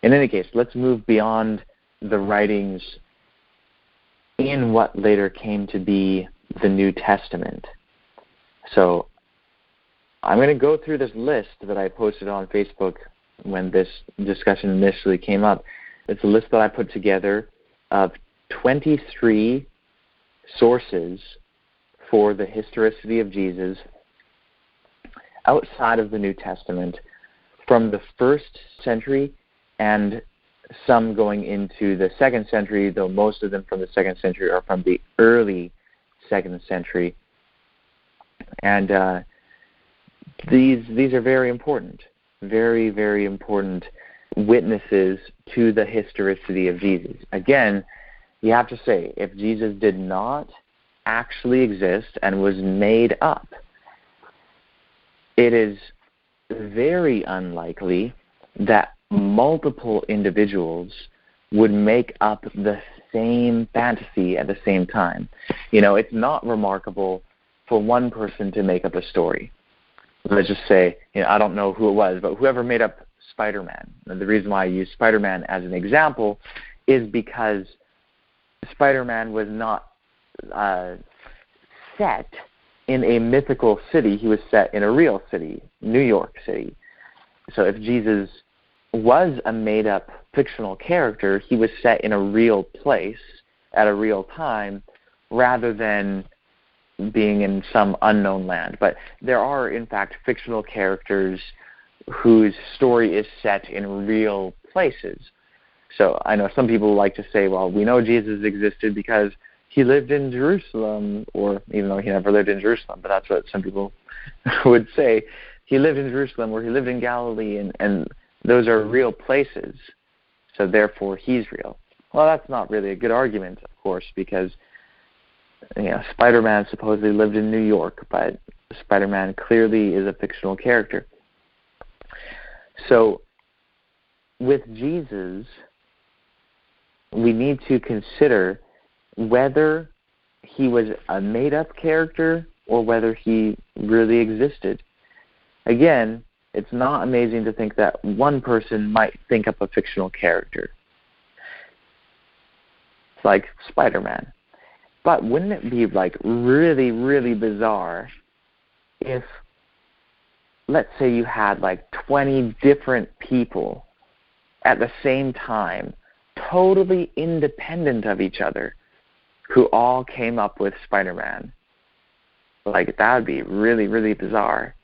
In any case, let's move beyond the writings in what later came to be the New Testament. So I'm going to go through this list that I posted on Facebook when this discussion initially came up. It's a list that I put together of 23 sources for the historicity of Jesus outside of the New Testament from the first century and some going into the second century, though most of them from the second century are from the early second century. And these are very important, very, very important witnesses to the historicity of Jesus. Again, you have to say, if Jesus did not actually exist and was made up, it is very unlikely that multiple individuals would make up the same fantasy at the same time. You know, it's not remarkable for one person to make up a story. let's just say, I don't know who it was, but whoever made up Spider-Man. And the reason why I use Spider-Man as an example is because Spider-Man was not set in a mythical city. He was set in a real city, New York City. So if Jesus was a made-up fictional character, he was set in a real place at a real time rather than being in some unknown land. But there are, in fact, fictional characters whose story is set in real places. So I know some people like to say, well, we know Jesus existed because he lived in Jerusalem, or even though he never lived in Jerusalem, but that's what some people would say. He lived in Jerusalem, or he lived in Galilee, and those are real places, so therefore he's real. Well, that's not really a good argument, of course, because Spider-Man supposedly lived in New York, but Spider-Man clearly is a fictional character. So with Jesus, we need to consider whether he was a made-up character or whether he really existed. Again, it's not amazing to think that one person might think up a fictional character. It's like Spider-Man. But wouldn't it be really, really bizarre if, let's say you had 20 different people at the same time, totally independent of each other, who all came up with Spider-Man? That would be really, really bizarre.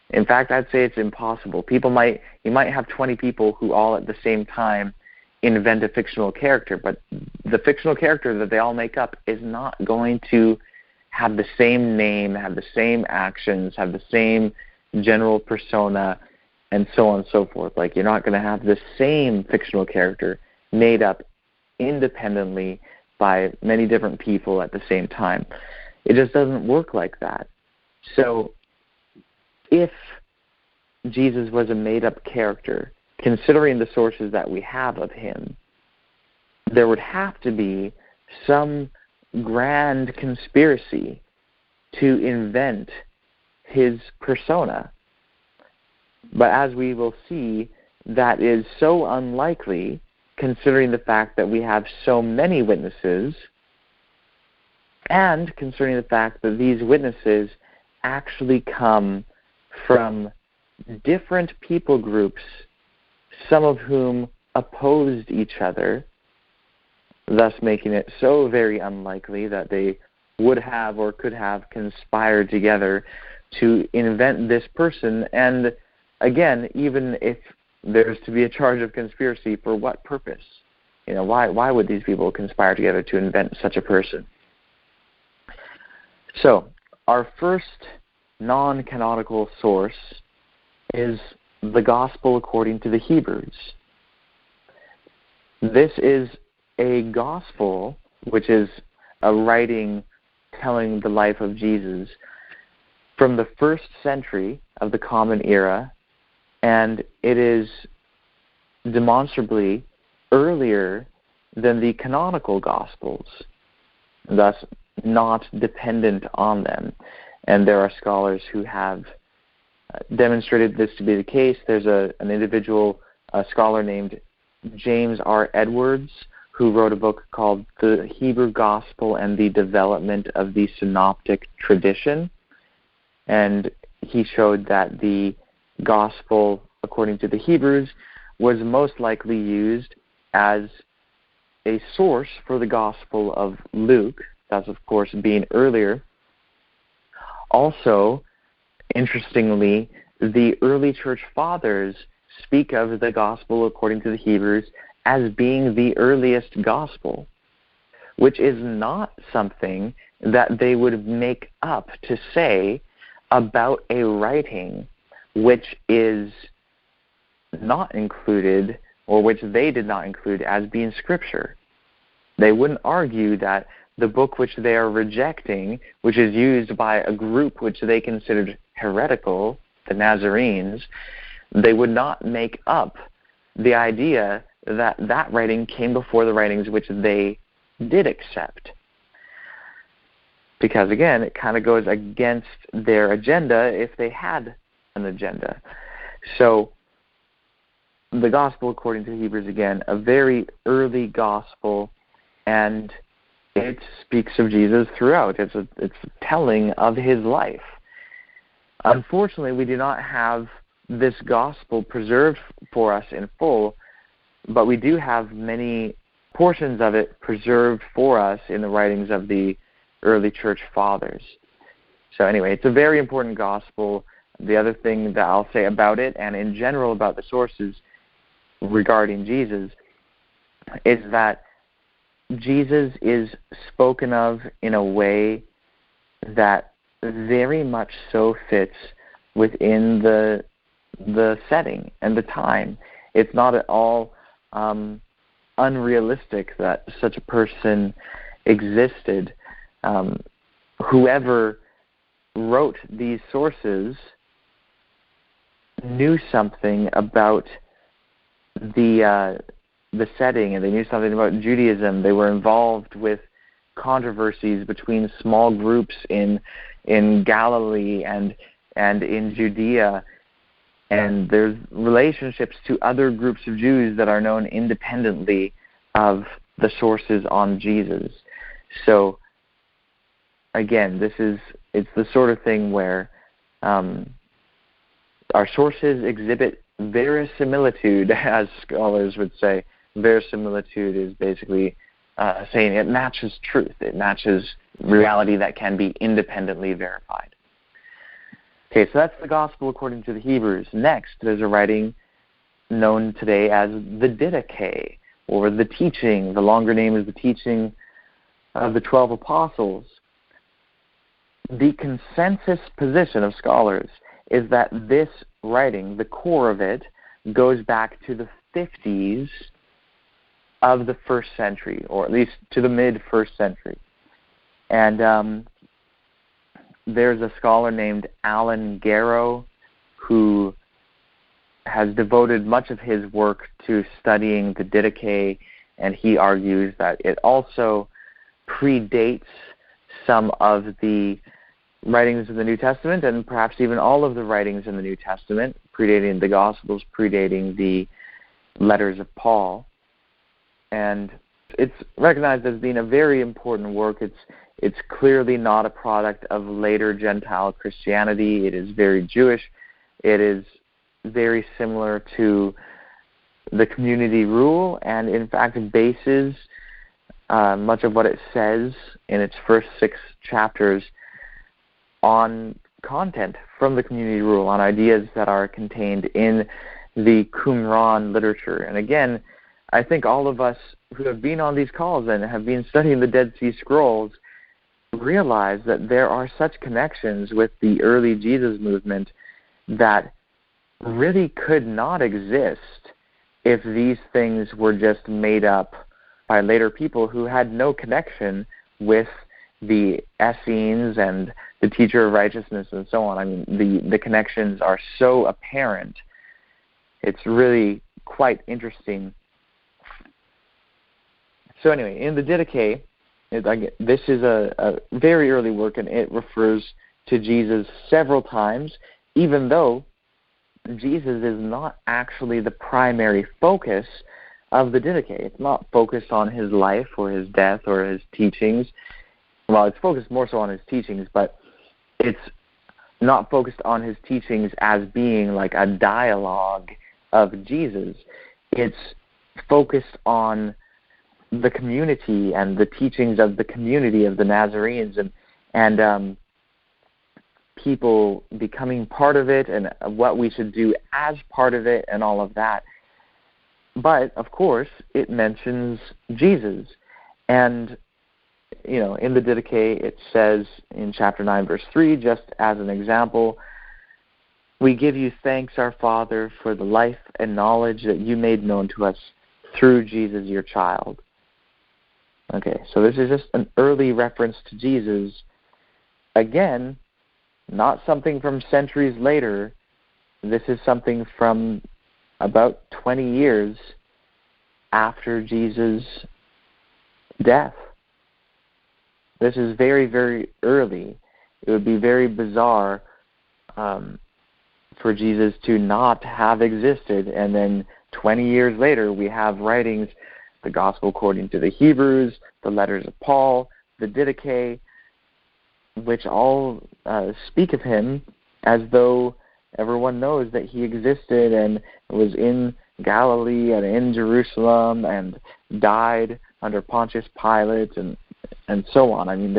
In fact, I'd say it's impossible. You might have 20 people who all at the same time invent a fictional character, but the fictional character that they all make up is not going to have the same name, have the same actions, have the same general persona, and so on and so forth. You're not going to have the same fictional character made up independently by many different people at the same time. It just doesn't work like that. So if Jesus was a made-up character, considering the sources that we have of him, there would have to be some grand conspiracy to invent his persona. But as we will see, that is so unlikely, considering the fact that we have so many witnesses, and considering the fact that these witnesses actually come from different people groups, some of whom opposed each other, thus making it so very unlikely that they would have or could have conspired together to invent this person. And again, even if there's to be a charge of conspiracy, for what purpose? Why would these people conspire together to invent such a person? So, our first non-canonical source is the Gospel according to the Hebrews. This is a gospel, which is a writing telling the life of Jesus from the 1st century of the Common Era, and it is demonstrably earlier than the canonical Gospels, thus not dependent on them. And there are scholars who have demonstrated this to be the case. There's an individual, a scholar named James R. Edwards, who wrote a book called The Hebrew Gospel and the Development of the Synoptic Tradition. And he showed that the Gospel, according to the Hebrews, was most likely used as a source for the Gospel of Luke. That's, of course, being earlier. Also, interestingly, the early church fathers speak of the Gospel according to the Hebrews as being the earliest gospel, which is not something that they would make up to say about a writing which is not included, or which they did not include as being Scripture. They wouldn't argue that the book which they are rejecting, which is used by a group which they considered heretical, the Nazarenes, they would not make up the idea that that writing came before the writings which they did accept. because, again, it kind of goes against their agenda if they had an agenda. So the gospel, according to Hebrews, again, a very early gospel, and it speaks of Jesus throughout. It's a telling of his life. Unfortunately, we do not have this gospel preserved for us in full, but we do have many portions of it preserved for us in the writings of the early church fathers. So anyway, it's a very important gospel. The other thing that I'll say about it, and in general about the sources regarding Jesus, is that Jesus is spoken of in a way that very much so fits within the setting and the time. It's not at all unrealistic that such a person existed. Whoever wrote these sources knew something about the setting, and they knew something about Judaism. They were involved with controversies between small groups in Galilee and in Judea, and there's relationships to other groups of Jews that are known independently of the sources on Jesus. So again, it's the sort of thing where our sources exhibit verisimilitude, as scholars would say. Verisimilitude is basically saying it matches truth. It matches reality that can be independently verified. Okay, so that's the gospel according to the Hebrews. Next, there's a writing known today as the Didache, or the teaching. The longer name is the teaching of the 12 apostles. The consensus position of scholars is that this writing, the core of it, goes back to the 50s of the first century, or at least to the mid-first century. And there's a scholar named Alan Garrow who has devoted much of his work to studying the Didache, and he argues that it also predates some of the writings of the New Testament, and perhaps even all of the writings in the New Testament, predating the Gospels, predating the letters of Paul. And it's recognized as being a very important work. It's clearly not a product of later Gentile Christianity. It is very Jewish. It is very similar to the community rule, and in fact bases much of what it says in its first 6 chapters on content from the community rule, on ideas that are contained in the Qumran literature. And again, I think all of us who have been on these calls and have been studying the Dead Sea Scrolls realize that there are such connections with the early Jesus movement that really could not exist if these things were just made up by later people who had no connection with the Essenes and the teacher of righteousness and so on. I mean, the connections are so apparent. It's really quite interesting. So anyway, in the Didache, this is a very early work, and it refers to Jesus several times, even though Jesus is not actually the primary focus of the Didache. It's not focused on his life or his death or his teachings. Well, it's focused more so on his teachings, but it's not focused on his teachings as being like a dialogue of Jesus. It's focused on the community and the teachings of the community of the Nazarenes and people becoming part of it and what we should do as part of it and all of that. But, of course, it mentions Jesus. And, you know, in the Didache it says in chapter 9, verse 3, just as an example, "We give you thanks, our Father, for the life and knowledge that you made known to us through Jesus, your child." Okay, so this is just an early reference to Jesus. Again, not something from centuries later. This is something from about 20 years after Jesus' death. This is very, very early. It would be very bizarre for Jesus to not have existed, and then 20 years later we have writings, the Gospel according to the Hebrews, the letters of Paul, the Didache, which all speak of him as though everyone knows that he existed and was in Galilee and in Jerusalem and died under Pontius Pilate and so on. I mean,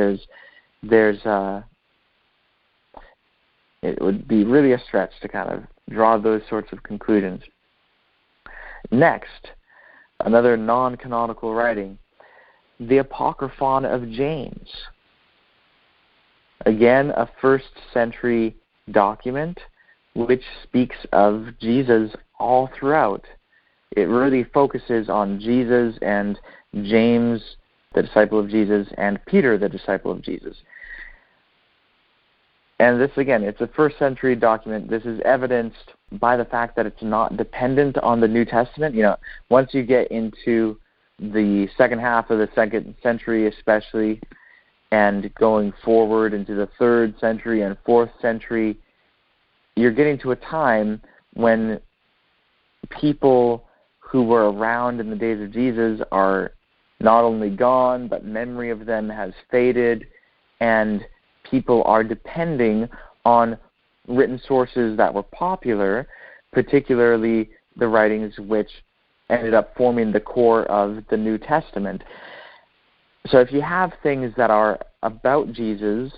it would be really a stretch to kind of draw those sorts of conclusions. Next, another non-canonical writing, the Apocryphon of James. Again, a first century document which speaks of Jesus all throughout. It really focuses on Jesus and James, the disciple of Jesus, and Peter, the disciple of Jesus. And this, again, it's a first century document. This is evidenced by the fact that it's not dependent on the New Testament. You know, once you get into the second half of the second century especially, and going forward into the third century and fourth century, you're getting to a time when people who were around in the days of Jesus are not only gone, but memory of them has faded, and people are depending on written sources that were popular, particularly the writings which ended up forming the core of the New Testament. So if you have things that are about Jesus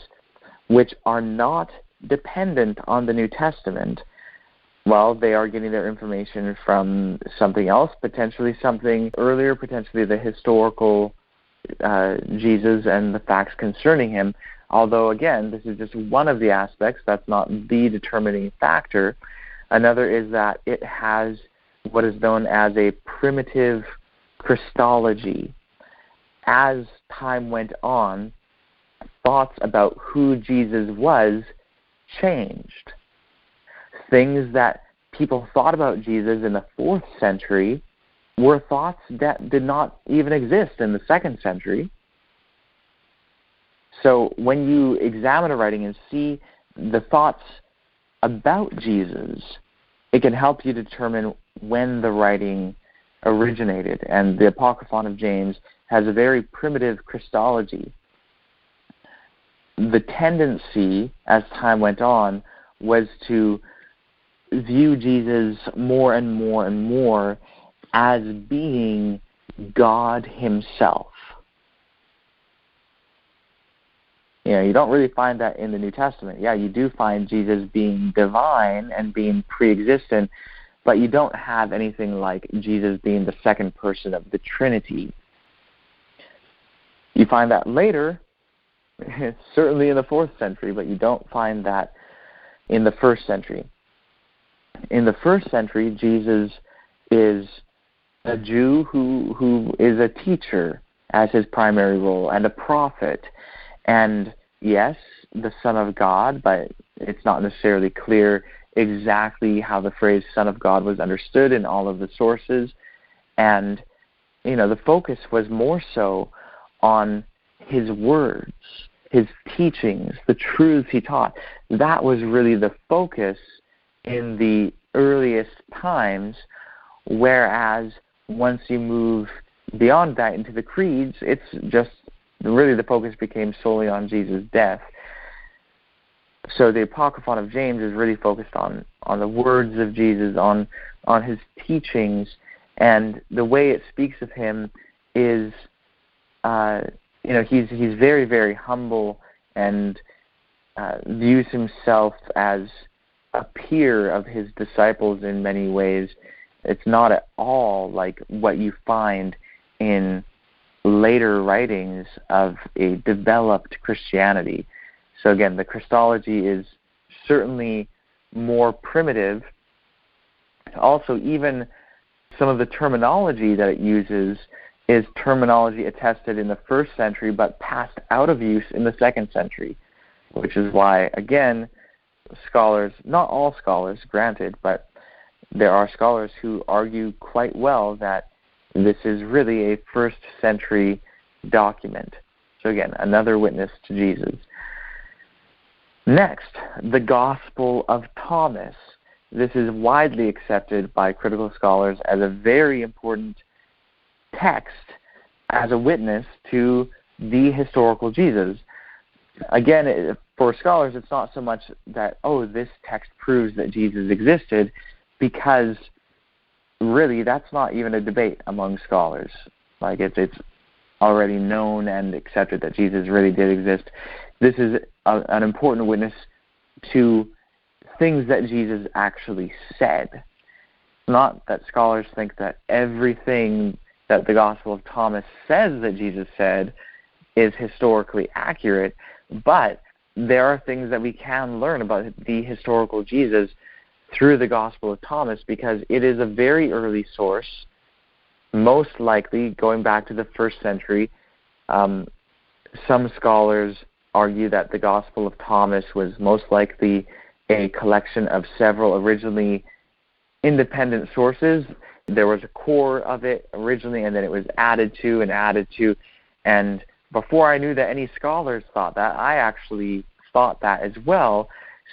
which are not dependent on the New Testament, well, they are getting their information from something else, potentially something earlier, potentially the historical Jesus and the facts concerning him. Although, again, this is just one of the aspects. That's not the determining factor. Another is that it has what is known as a primitive Christology. As time went on, thoughts about who Jesus was changed. Things that people thought about Jesus in the 4th century were thoughts that did not even exist in the 2nd century. So when you examine a writing and see the thoughts about Jesus, it can help you determine when the writing originated. And the Apocryphon of James has a very primitive Christology. The tendency, as time went on, was to view Jesus more and more and more as being God himself. You know, you don't really find that in the New Testament. Yeah, you do find Jesus being divine and being pre-existent, but you don't have anything like Jesus being the second person of the Trinity. You find that later, certainly in the 4th century, but you don't find that in the 1st century. In the 1st century, Jesus is a Jew who is a teacher as his primary role and a prophet. And yes, the Son of God, but it's not necessarily clear exactly how the phrase Son of God was understood in all of the sources. And, you know, the focus was more so on his words, his teachings, the truths he taught. That was really the focus in the earliest times, whereas once you move beyond that into the creeds, it's just really the focus became solely on Jesus' death. So the Apocryphon of James is really focused on the words of Jesus, on his teachings, and the way it speaks of him is, he's very, very humble and views himself as a peer of his disciples in many ways. It's not at all like what you find in later writings of a developed Christianity. So again, the Christology is certainly more primitive. Also, even some of the terminology that it uses is terminology attested in the 1st century but passed out of use in the 2nd century, which is why, again, scholars, not all scholars, granted, but there are scholars who argue quite well that this is really a 1st century document. So again, another witness to Jesus. Next, the Gospel of Thomas. This is widely accepted by critical scholars as a very important text as a witness to the historical Jesus. Again, for scholars, it's not so much that, this text proves that Jesus existed, because really that's not even a debate among scholars. Like it's already known and accepted that Jesus really did exist. This is an important witness to things that Jesus actually said. Not that scholars think that everything that the Gospel of Thomas says that Jesus said is historically accurate, but there are things that we can learn about the historical Jesus through the Gospel of Thomas, because it is a very early source, most likely going back to the 1st century. Some scholars argue that the Gospel of Thomas was most likely a collection of several originally independent sources. There was a core of it originally, and then it was added to. And before I knew that any scholars thought that, I actually thought that as well,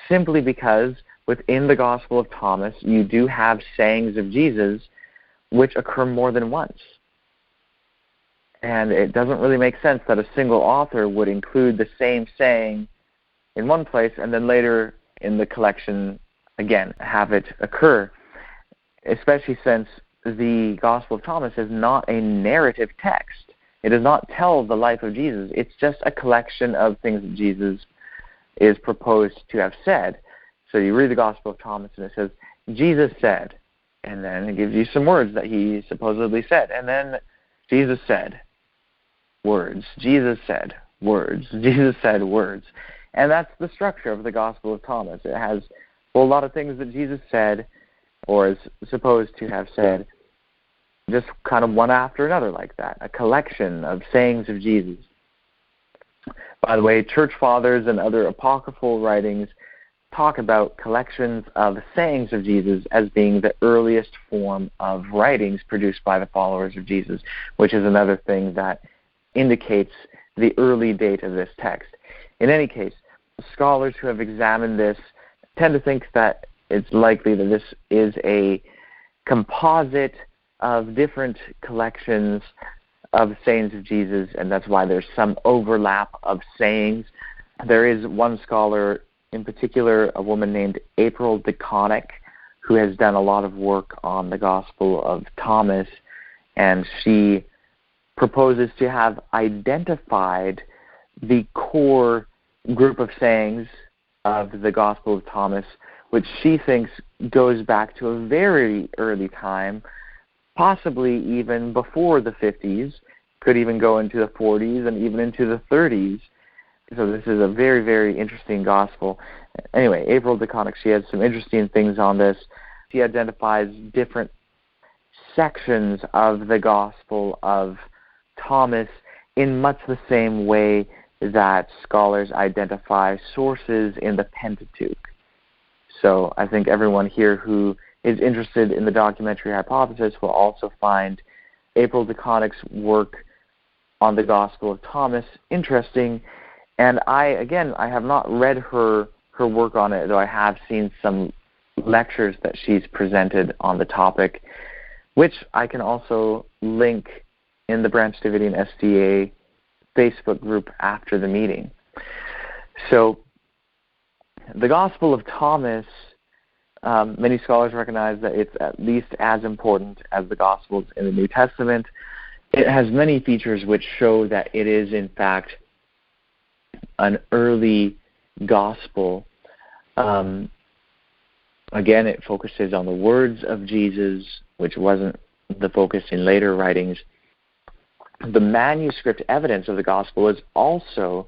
simply because within the Gospel of Thomas, you do have sayings of Jesus which occur more than once. And it doesn't really make sense that a single author would include the same saying in one place and then later in the collection, again, have it occur, especially since the Gospel of Thomas is not a narrative text. It does not tell the life of Jesus. It's just a collection of things that Jesus is proposed to have said. So you read the Gospel of Thomas and it says, Jesus said, and then it gives you some words that he supposedly said, and then Jesus said, words. Jesus said, words. Jesus said, words. And that's the structure of the Gospel of Thomas. It has a lot of things that Jesus said, or is supposed to have said, just kind of one after another like that, a collection of sayings of Jesus. By the way, church fathers and other apocryphal writings talk about collections of sayings of Jesus as being the earliest form of writings produced by the followers of Jesus, which is another thing that indicates the early date of this text. In any case, scholars who have examined this tend to think that it's likely that this is a composite of different collections of sayings of Jesus, and that's why there's some overlap of sayings. There is one scholar in particular, a woman named April DeConnick, who has done a lot of work on the Gospel of Thomas, and she proposes to have identified the core group of sayings of the Gospel of Thomas, which she thinks goes back to a very early time, possibly even before the 50s, could even go into the 40s and even into the 30s. So this is a very, very interesting gospel. Anyway, April DeConnick, she has some interesting things on this. She identifies different sections of the Gospel of Thomas in much the same way that scholars identify sources in the Pentateuch. So I think everyone here who is interested in the documentary hypothesis will also find April DeConnick's work on the Gospel of Thomas interesting. And I have not read her work on it, though I have seen some lectures that she's presented on the topic, which I can also link in the Branch Davidian SDA Facebook group after the meeting. So the Gospel of Thomas, many scholars recognize that it's at least as important as the Gospels in the New Testament. It has many features which show that it is, in fact, an early gospel. Again, it focuses on the words of Jesus, which wasn't the focus in later writings. The manuscript evidence of the gospel is also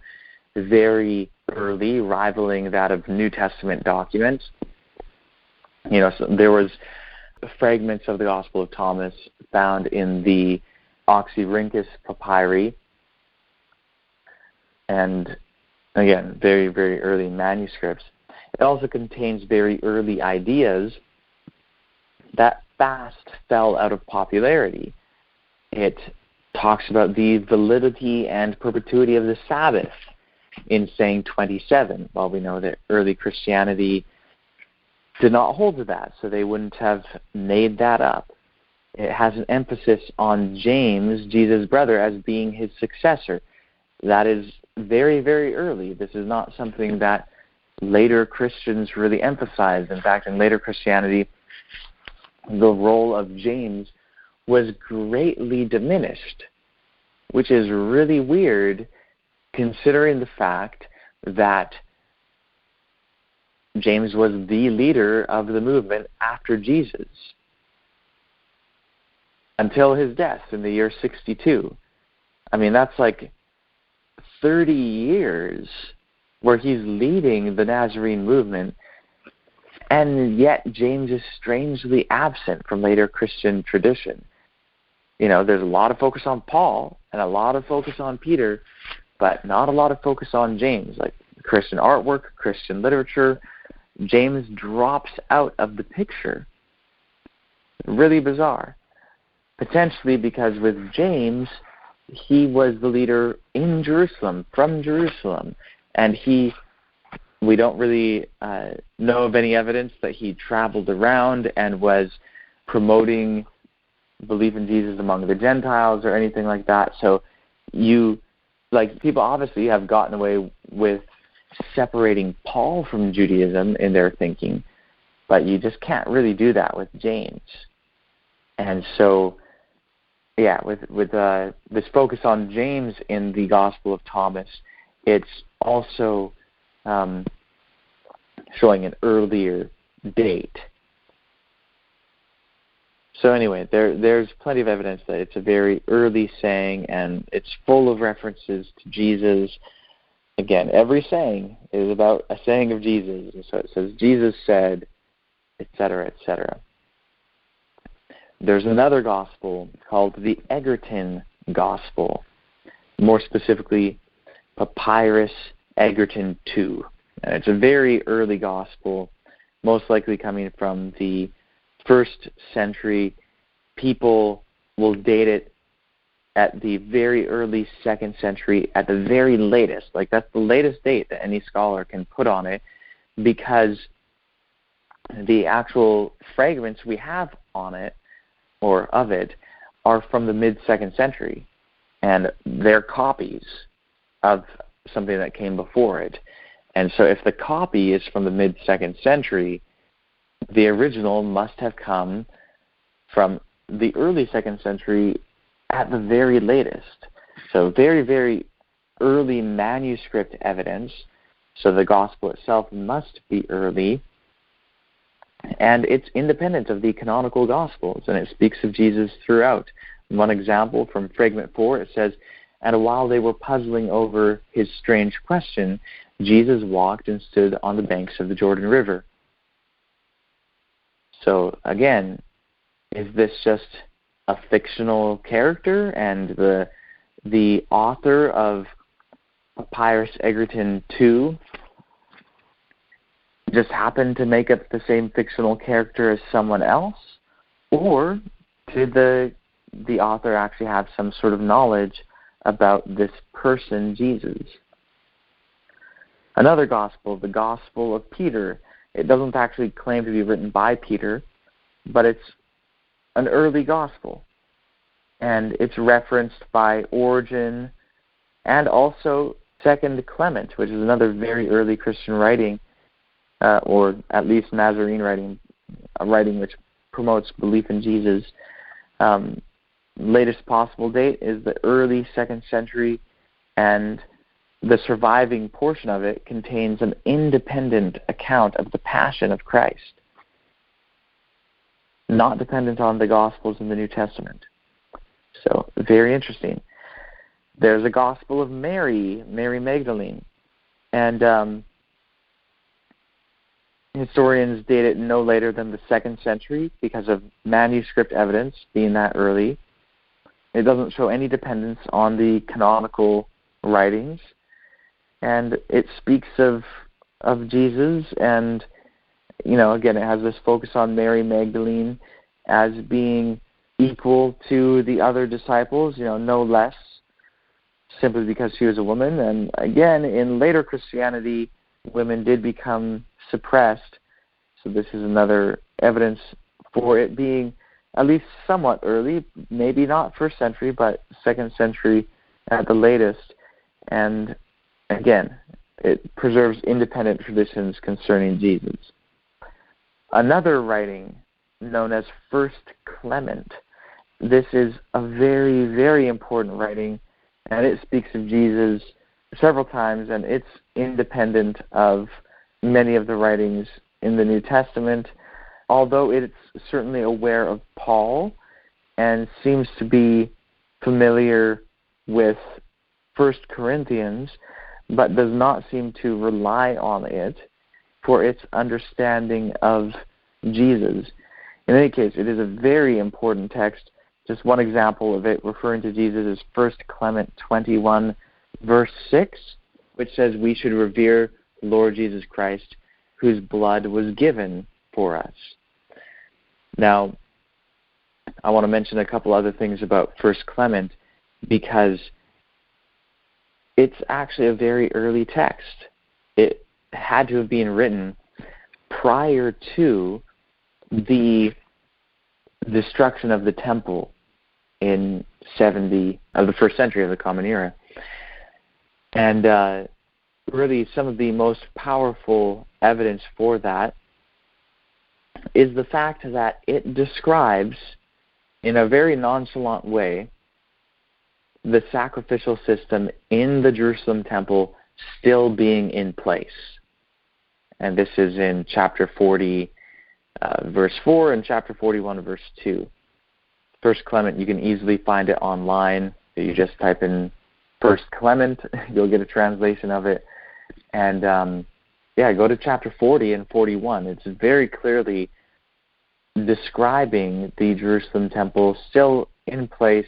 very early, rivaling that of New Testament documents. So there was fragments of the Gospel of Thomas found in the Oxyrhynchus papyri, and again, very, very early manuscripts. It also contains very early ideas that fast fell out of popularity. It talks about the validity and perpetuity of the Sabbath in saying 27. Well, we know that early Christianity did not hold to that, so they wouldn't have made that up. It has an emphasis on James, Jesus' brother, as being his successor. That is very, very early. This is not something that later Christians really emphasized. In fact, in later Christianity, the role of James was greatly diminished, which is really weird considering the fact that James was the leader of the movement after Jesus until his death in the year 62. I mean, that's like 30 years where he's leading the Nazarene movement, and yet James is strangely absent from later Christian tradition. You know, there's a lot of focus on Paul and a lot of focus on Peter, but not a lot of focus on James. Like Christian artwork, Christian literature, James drops out of the picture. Really bizarre. Potentially because with James, he was the leader in Jerusalem, from Jerusalem, and we don't really know of any evidence that he traveled around and was promoting belief in Jesus among the Gentiles or anything like that. So people obviously have gotten away with separating Paul from Judaism in their thinking, but you just can't really do that with James. And so, yeah, with this focus on James in the Gospel of Thomas, it's also showing an earlier date. So anyway, there's plenty of evidence that it's a very early saying, and it's full of references to Jesus. Again, every saying is about a saying of Jesus. And so it says, Jesus said, etc., etc. There's another gospel called the Egerton Gospel, more specifically Papyrus Egerton II. And it's a very early gospel, most likely coming from the 1st century. People will date it at the very early 2nd century at the very latest. Like, that's the latest date that any scholar can put on it, because the actual fragments we have on it, or of it, are from the mid-2nd century, and they're copies of something that came before it. And so if the copy is from the mid-2nd century, the original must have come from the early 2nd century at the very latest. So very, very early manuscript evidence. So the gospel itself must be early. And it's independent of the canonical gospels, and it speaks of Jesus throughout. One example from fragment 4, it says, "And while they were puzzling over his strange question, Jesus walked and stood on the banks of the Jordan River." So again, is this just a fictional character, and the author of Papyrus Egerton II just happened to make up the same fictional character as someone else? Or did the author actually have some sort of knowledge about this person, Jesus? Another gospel, the Gospel of Peter. It doesn't actually claim to be written by Peter, but it's an early gospel. And it's referenced by Origen and also 2nd Clement, which is another very early Christian writing, or at least Nazarene writing, a writing which promotes belief in Jesus. Latest possible date is the early 2nd century, and the surviving portion of it contains an independent account of the Passion of Christ, not dependent on the Gospels in the New Testament. So, very interesting. There's a Gospel of Mary Magdalene, and historians date it no later than the 2nd century because of manuscript evidence being that early. It doesn't show any dependence on the canonical writings, and it speaks of Jesus, and again, it has this focus on Mary Magdalene as being equal to the other disciples, no less, simply because she was a woman. And again, in later Christianity, women did become suppressed. So this is another evidence for it being at least somewhat early, maybe not first century, but second century at the latest. And again, it preserves independent traditions concerning Jesus. Another writing known as First Clement. This is a very, very important writing, and it speaks of Jesus several times, and it's independent of many of the writings in the New Testament, although it's certainly aware of Paul and seems to be familiar with 1 Corinthians, but does not seem to rely on it for its understanding of Jesus. In any case, it is a very important text. Just one example of it referring to Jesus is 1 Clement 21, verse 6, which says we should revere Lord Jesus Christ, whose blood was given for us. Now, I want to mention a couple other things about 1 Clement because it's actually a very early text. It had to have been written prior to the destruction of the temple in 70 of the first century of the Common Era. And really some of the most powerful evidence for that is the fact that it describes in a very nonchalant way the sacrificial system in the Jerusalem temple still being in place. And this is in chapter 40, verse 4, and chapter 41, verse 2. First Clement, you can easily find it online. You just type in First Clement, you'll get a translation of it. And go to chapter 40 and 41. It's very clearly describing the Jerusalem temple still in place,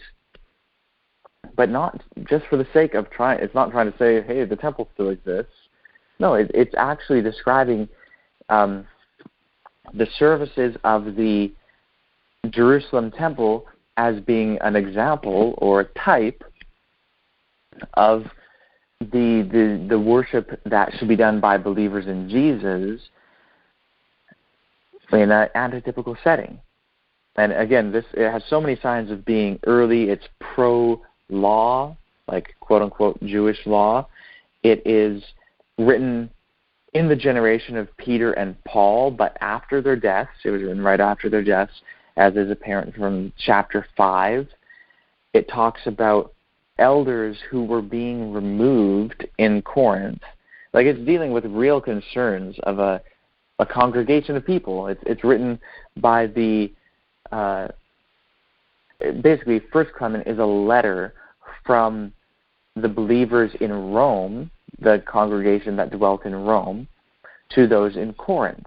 but not just for the sake of trying. It's not trying to say, hey, the temple still exists. No, it's actually describing the services of the Jerusalem temple as being an example or a type of the worship that should be done by believers in Jesus in an antitypical setting. And again, it has so many signs of being early. It's pro-law, like quote-unquote Jewish law. It is written in the generation of Peter and Paul, but after their deaths. It was written right after their deaths, as is apparent from chapter 5. It talks about elders who were being removed in Corinth. Like, it's dealing with real concerns of a congregation of people. It's written by basically, First Clement is a letter from the believers in Rome, the congregation that dwelt in Rome, to those in Corinth.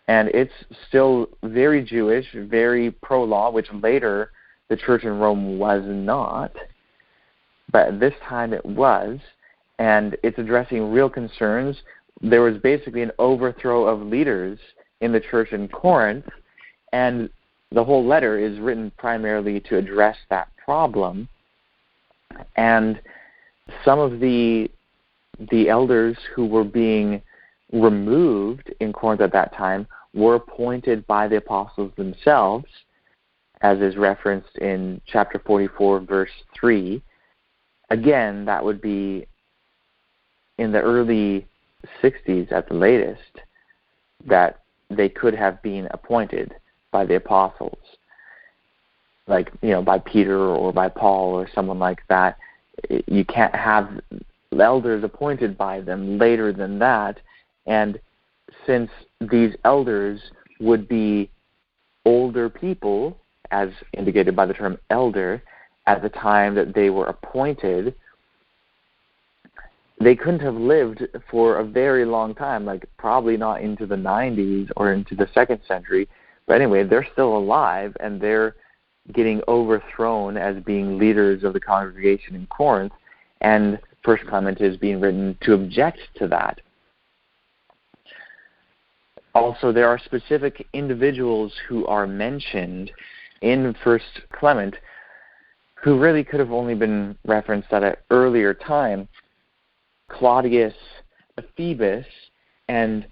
And it's still very Jewish, very pro-law, which later the church in Rome was not. But at this time it was, and it's addressing real concerns. There was basically an overthrow of leaders in the church in Corinth, and the whole letter is written primarily to address that problem. And some of the elders who were being removed in Corinth at that time were appointed by the apostles themselves, as is referenced in chapter 44, verse 3. Again, that would be in the early 60s at the latest, that they could have been appointed by the apostles, like, by Peter or by Paul or someone like that. You can't have elders appointed by them later than that. And since these elders would be older people, as indicated by the term elder, at the time that they were appointed, they couldn't have lived for a very long time, like probably not into the 90s or into the 2nd century. But anyway, they're still alive, and they're getting overthrown as being leaders of the congregation in Corinth, and First Clement is being written to object to that. Also, there are specific individuals who are mentioned in First Clement, who really could have only been referenced at an earlier time. Claudius Phoebus and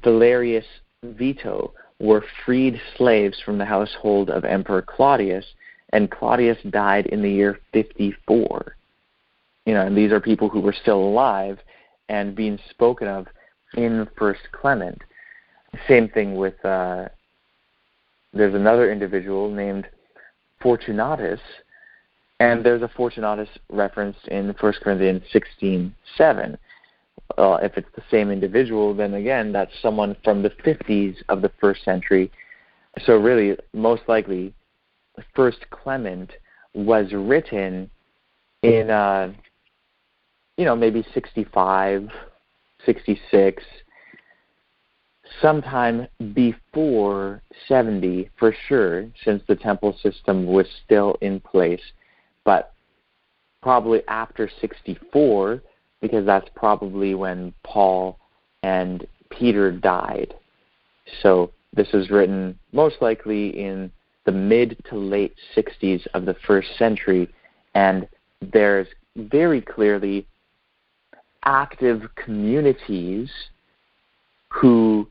Valerius Veto were freed slaves from the household of Emperor Claudius, and Claudius died in the year 54. And these are people who were still alive and being spoken of in First Clement. Same thing with, there's another individual named Fortunatus, and there's a Fortunatus referenced in 1 Corinthians 16:7. If it's the same individual, then again, that's someone from the 50s of the first century. So really, most likely, First Clement was written in, maybe 65, 66, sometime before 70 for sure, since the temple system was still in place, but probably after 64, because that's probably when Paul and Peter died. So this is written most likely in the mid to late 60s of the first century, and there's very clearly active communities who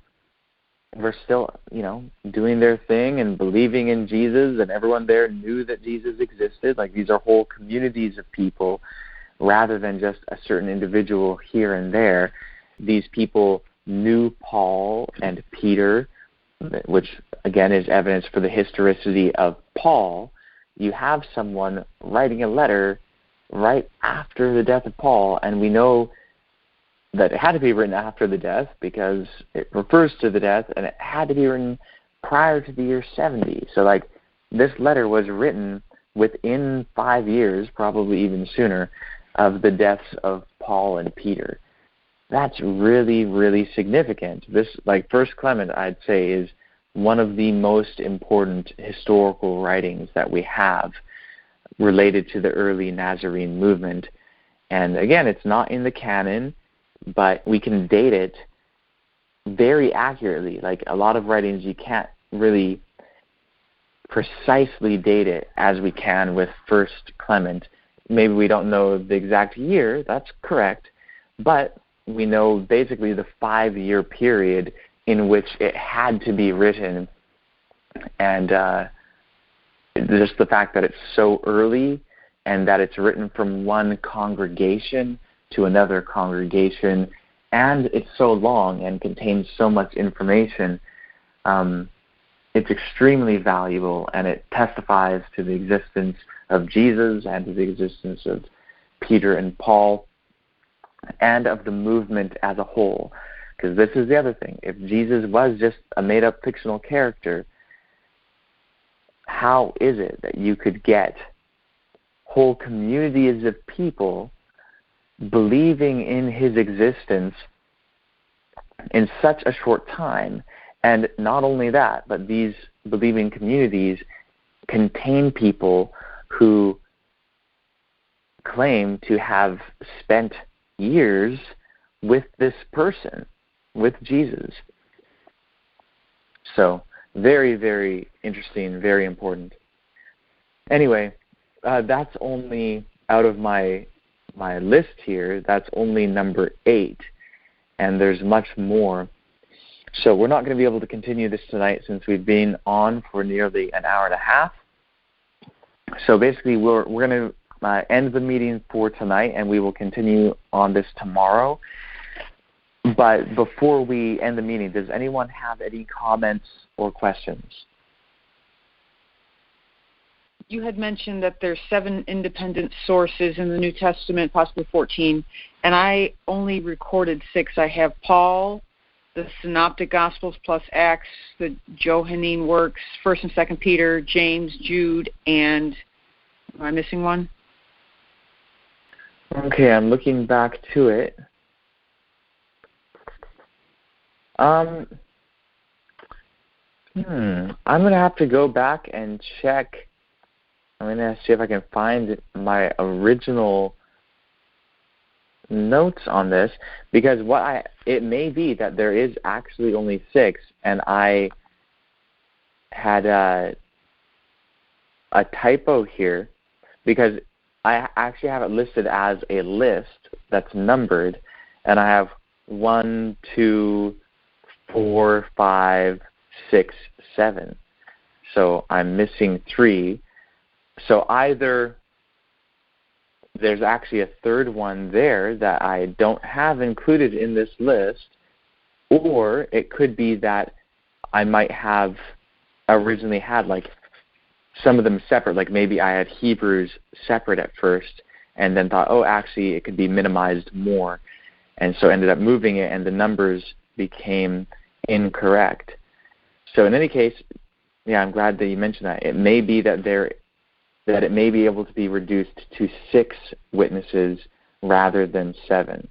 were still, doing their thing and believing in Jesus, and everyone there knew that Jesus existed. Like, these are whole communities of people rather than just a certain individual here and there. These people knew Paul and Peter, which again is evidence for the historicity of Paul. You have someone writing a letter right after the death of Paul, and we know that it had to be written after the death because it refers to the death, and it had to be written prior to the year 70. So, this letter was written within 5 years, probably even sooner, of the deaths of Paul and Peter. That's really, really significant. This, First Clement, I'd say, is one of the most important historical writings that we have related to the early Nazarene movement. And again, it's not in the canon, but we can date it very accurately. Like, a lot of writings, you can't really precisely date it as we can with First Clement. Maybe we don't know the exact year, that's correct, but we know basically the 5-year period in which it had to be written, and just the fact that it's so early and that it's written from one congregation to another congregation, and it's so long and contains so much information, it's extremely valuable, and it testifies to the existence of Jesus and to the existence of Peter and Paul and of the movement as a whole. Because this is the other thing. If Jesus was just a made-up fictional character, how is it that you could get whole communities of people believing in his existence in such a short time? And not only that, but these believing communities contain people who claim to have spent years with this person, with Jesus. So, very, very interesting, very important. Anyway, that's only, out of my list here, that's only number 8, and there's much more. So we're not going to be able to continue this tonight since we've been on for nearly an hour and a half. So basically, we're going to end the meeting for tonight, and we will continue on this tomorrow. But before we end the meeting, does anyone have any comments or questions? You had mentioned that there's 7 independent sources in the New Testament, possibly 14, and I only recorded 6. I have Paul, the Synoptic Gospels plus Acts, the Johannine works, 1st and 2nd Peter, James, Jude, and am I missing one? Okay, I'm looking back to it. I'm going to have to go back and check. I'm going to see if I can find my original notes on this, because it may be that there is actually only 6, and I had a typo here because I actually have it listed as a list that's numbered, and I have 1, 2, 4, 5, 6, 7. So I'm missing 3. So either there's actually a third one there that I don't have included in this list, or it could be that I might have originally had like some of them separate, like maybe I had Hebrews separate at first and then thought, oh, actually it could be minimized more, and so ended up moving it and the numbers became incorrect. So in any case, yeah, I'm glad that you mentioned that. It may be that it may be able to be reduced to 6 witnesses rather than 7.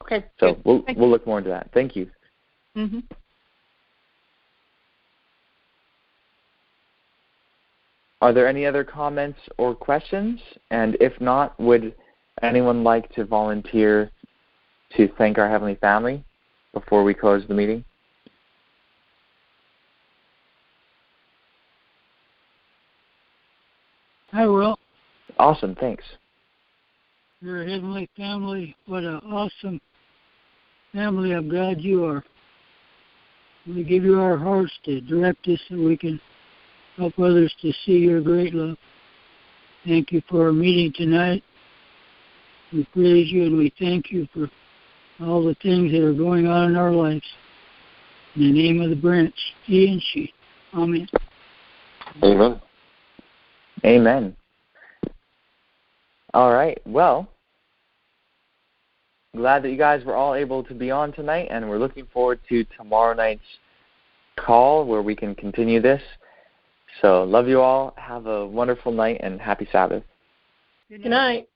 Okay. So we'll look more into that. Thank you. Mm-hmm. Are there any other comments or questions? And if not, would anyone like to volunteer to thank our Heavenly Family before we close the meeting? I will. Awesome, thanks. Your Heavenly Family, what an awesome family of God you are. We give you our hearts to direct us so we can help others to see your great love. Thank you for our meeting tonight. We praise you and we thank you for all the things that are going on in our lives. In the name of the branch, he and she. Amen. Amen. Amen. All right. Well, glad that you guys were all able to be on tonight, and we're looking forward to tomorrow night's call where we can continue this. So love you all. Have a wonderful night and happy Sabbath. Good night.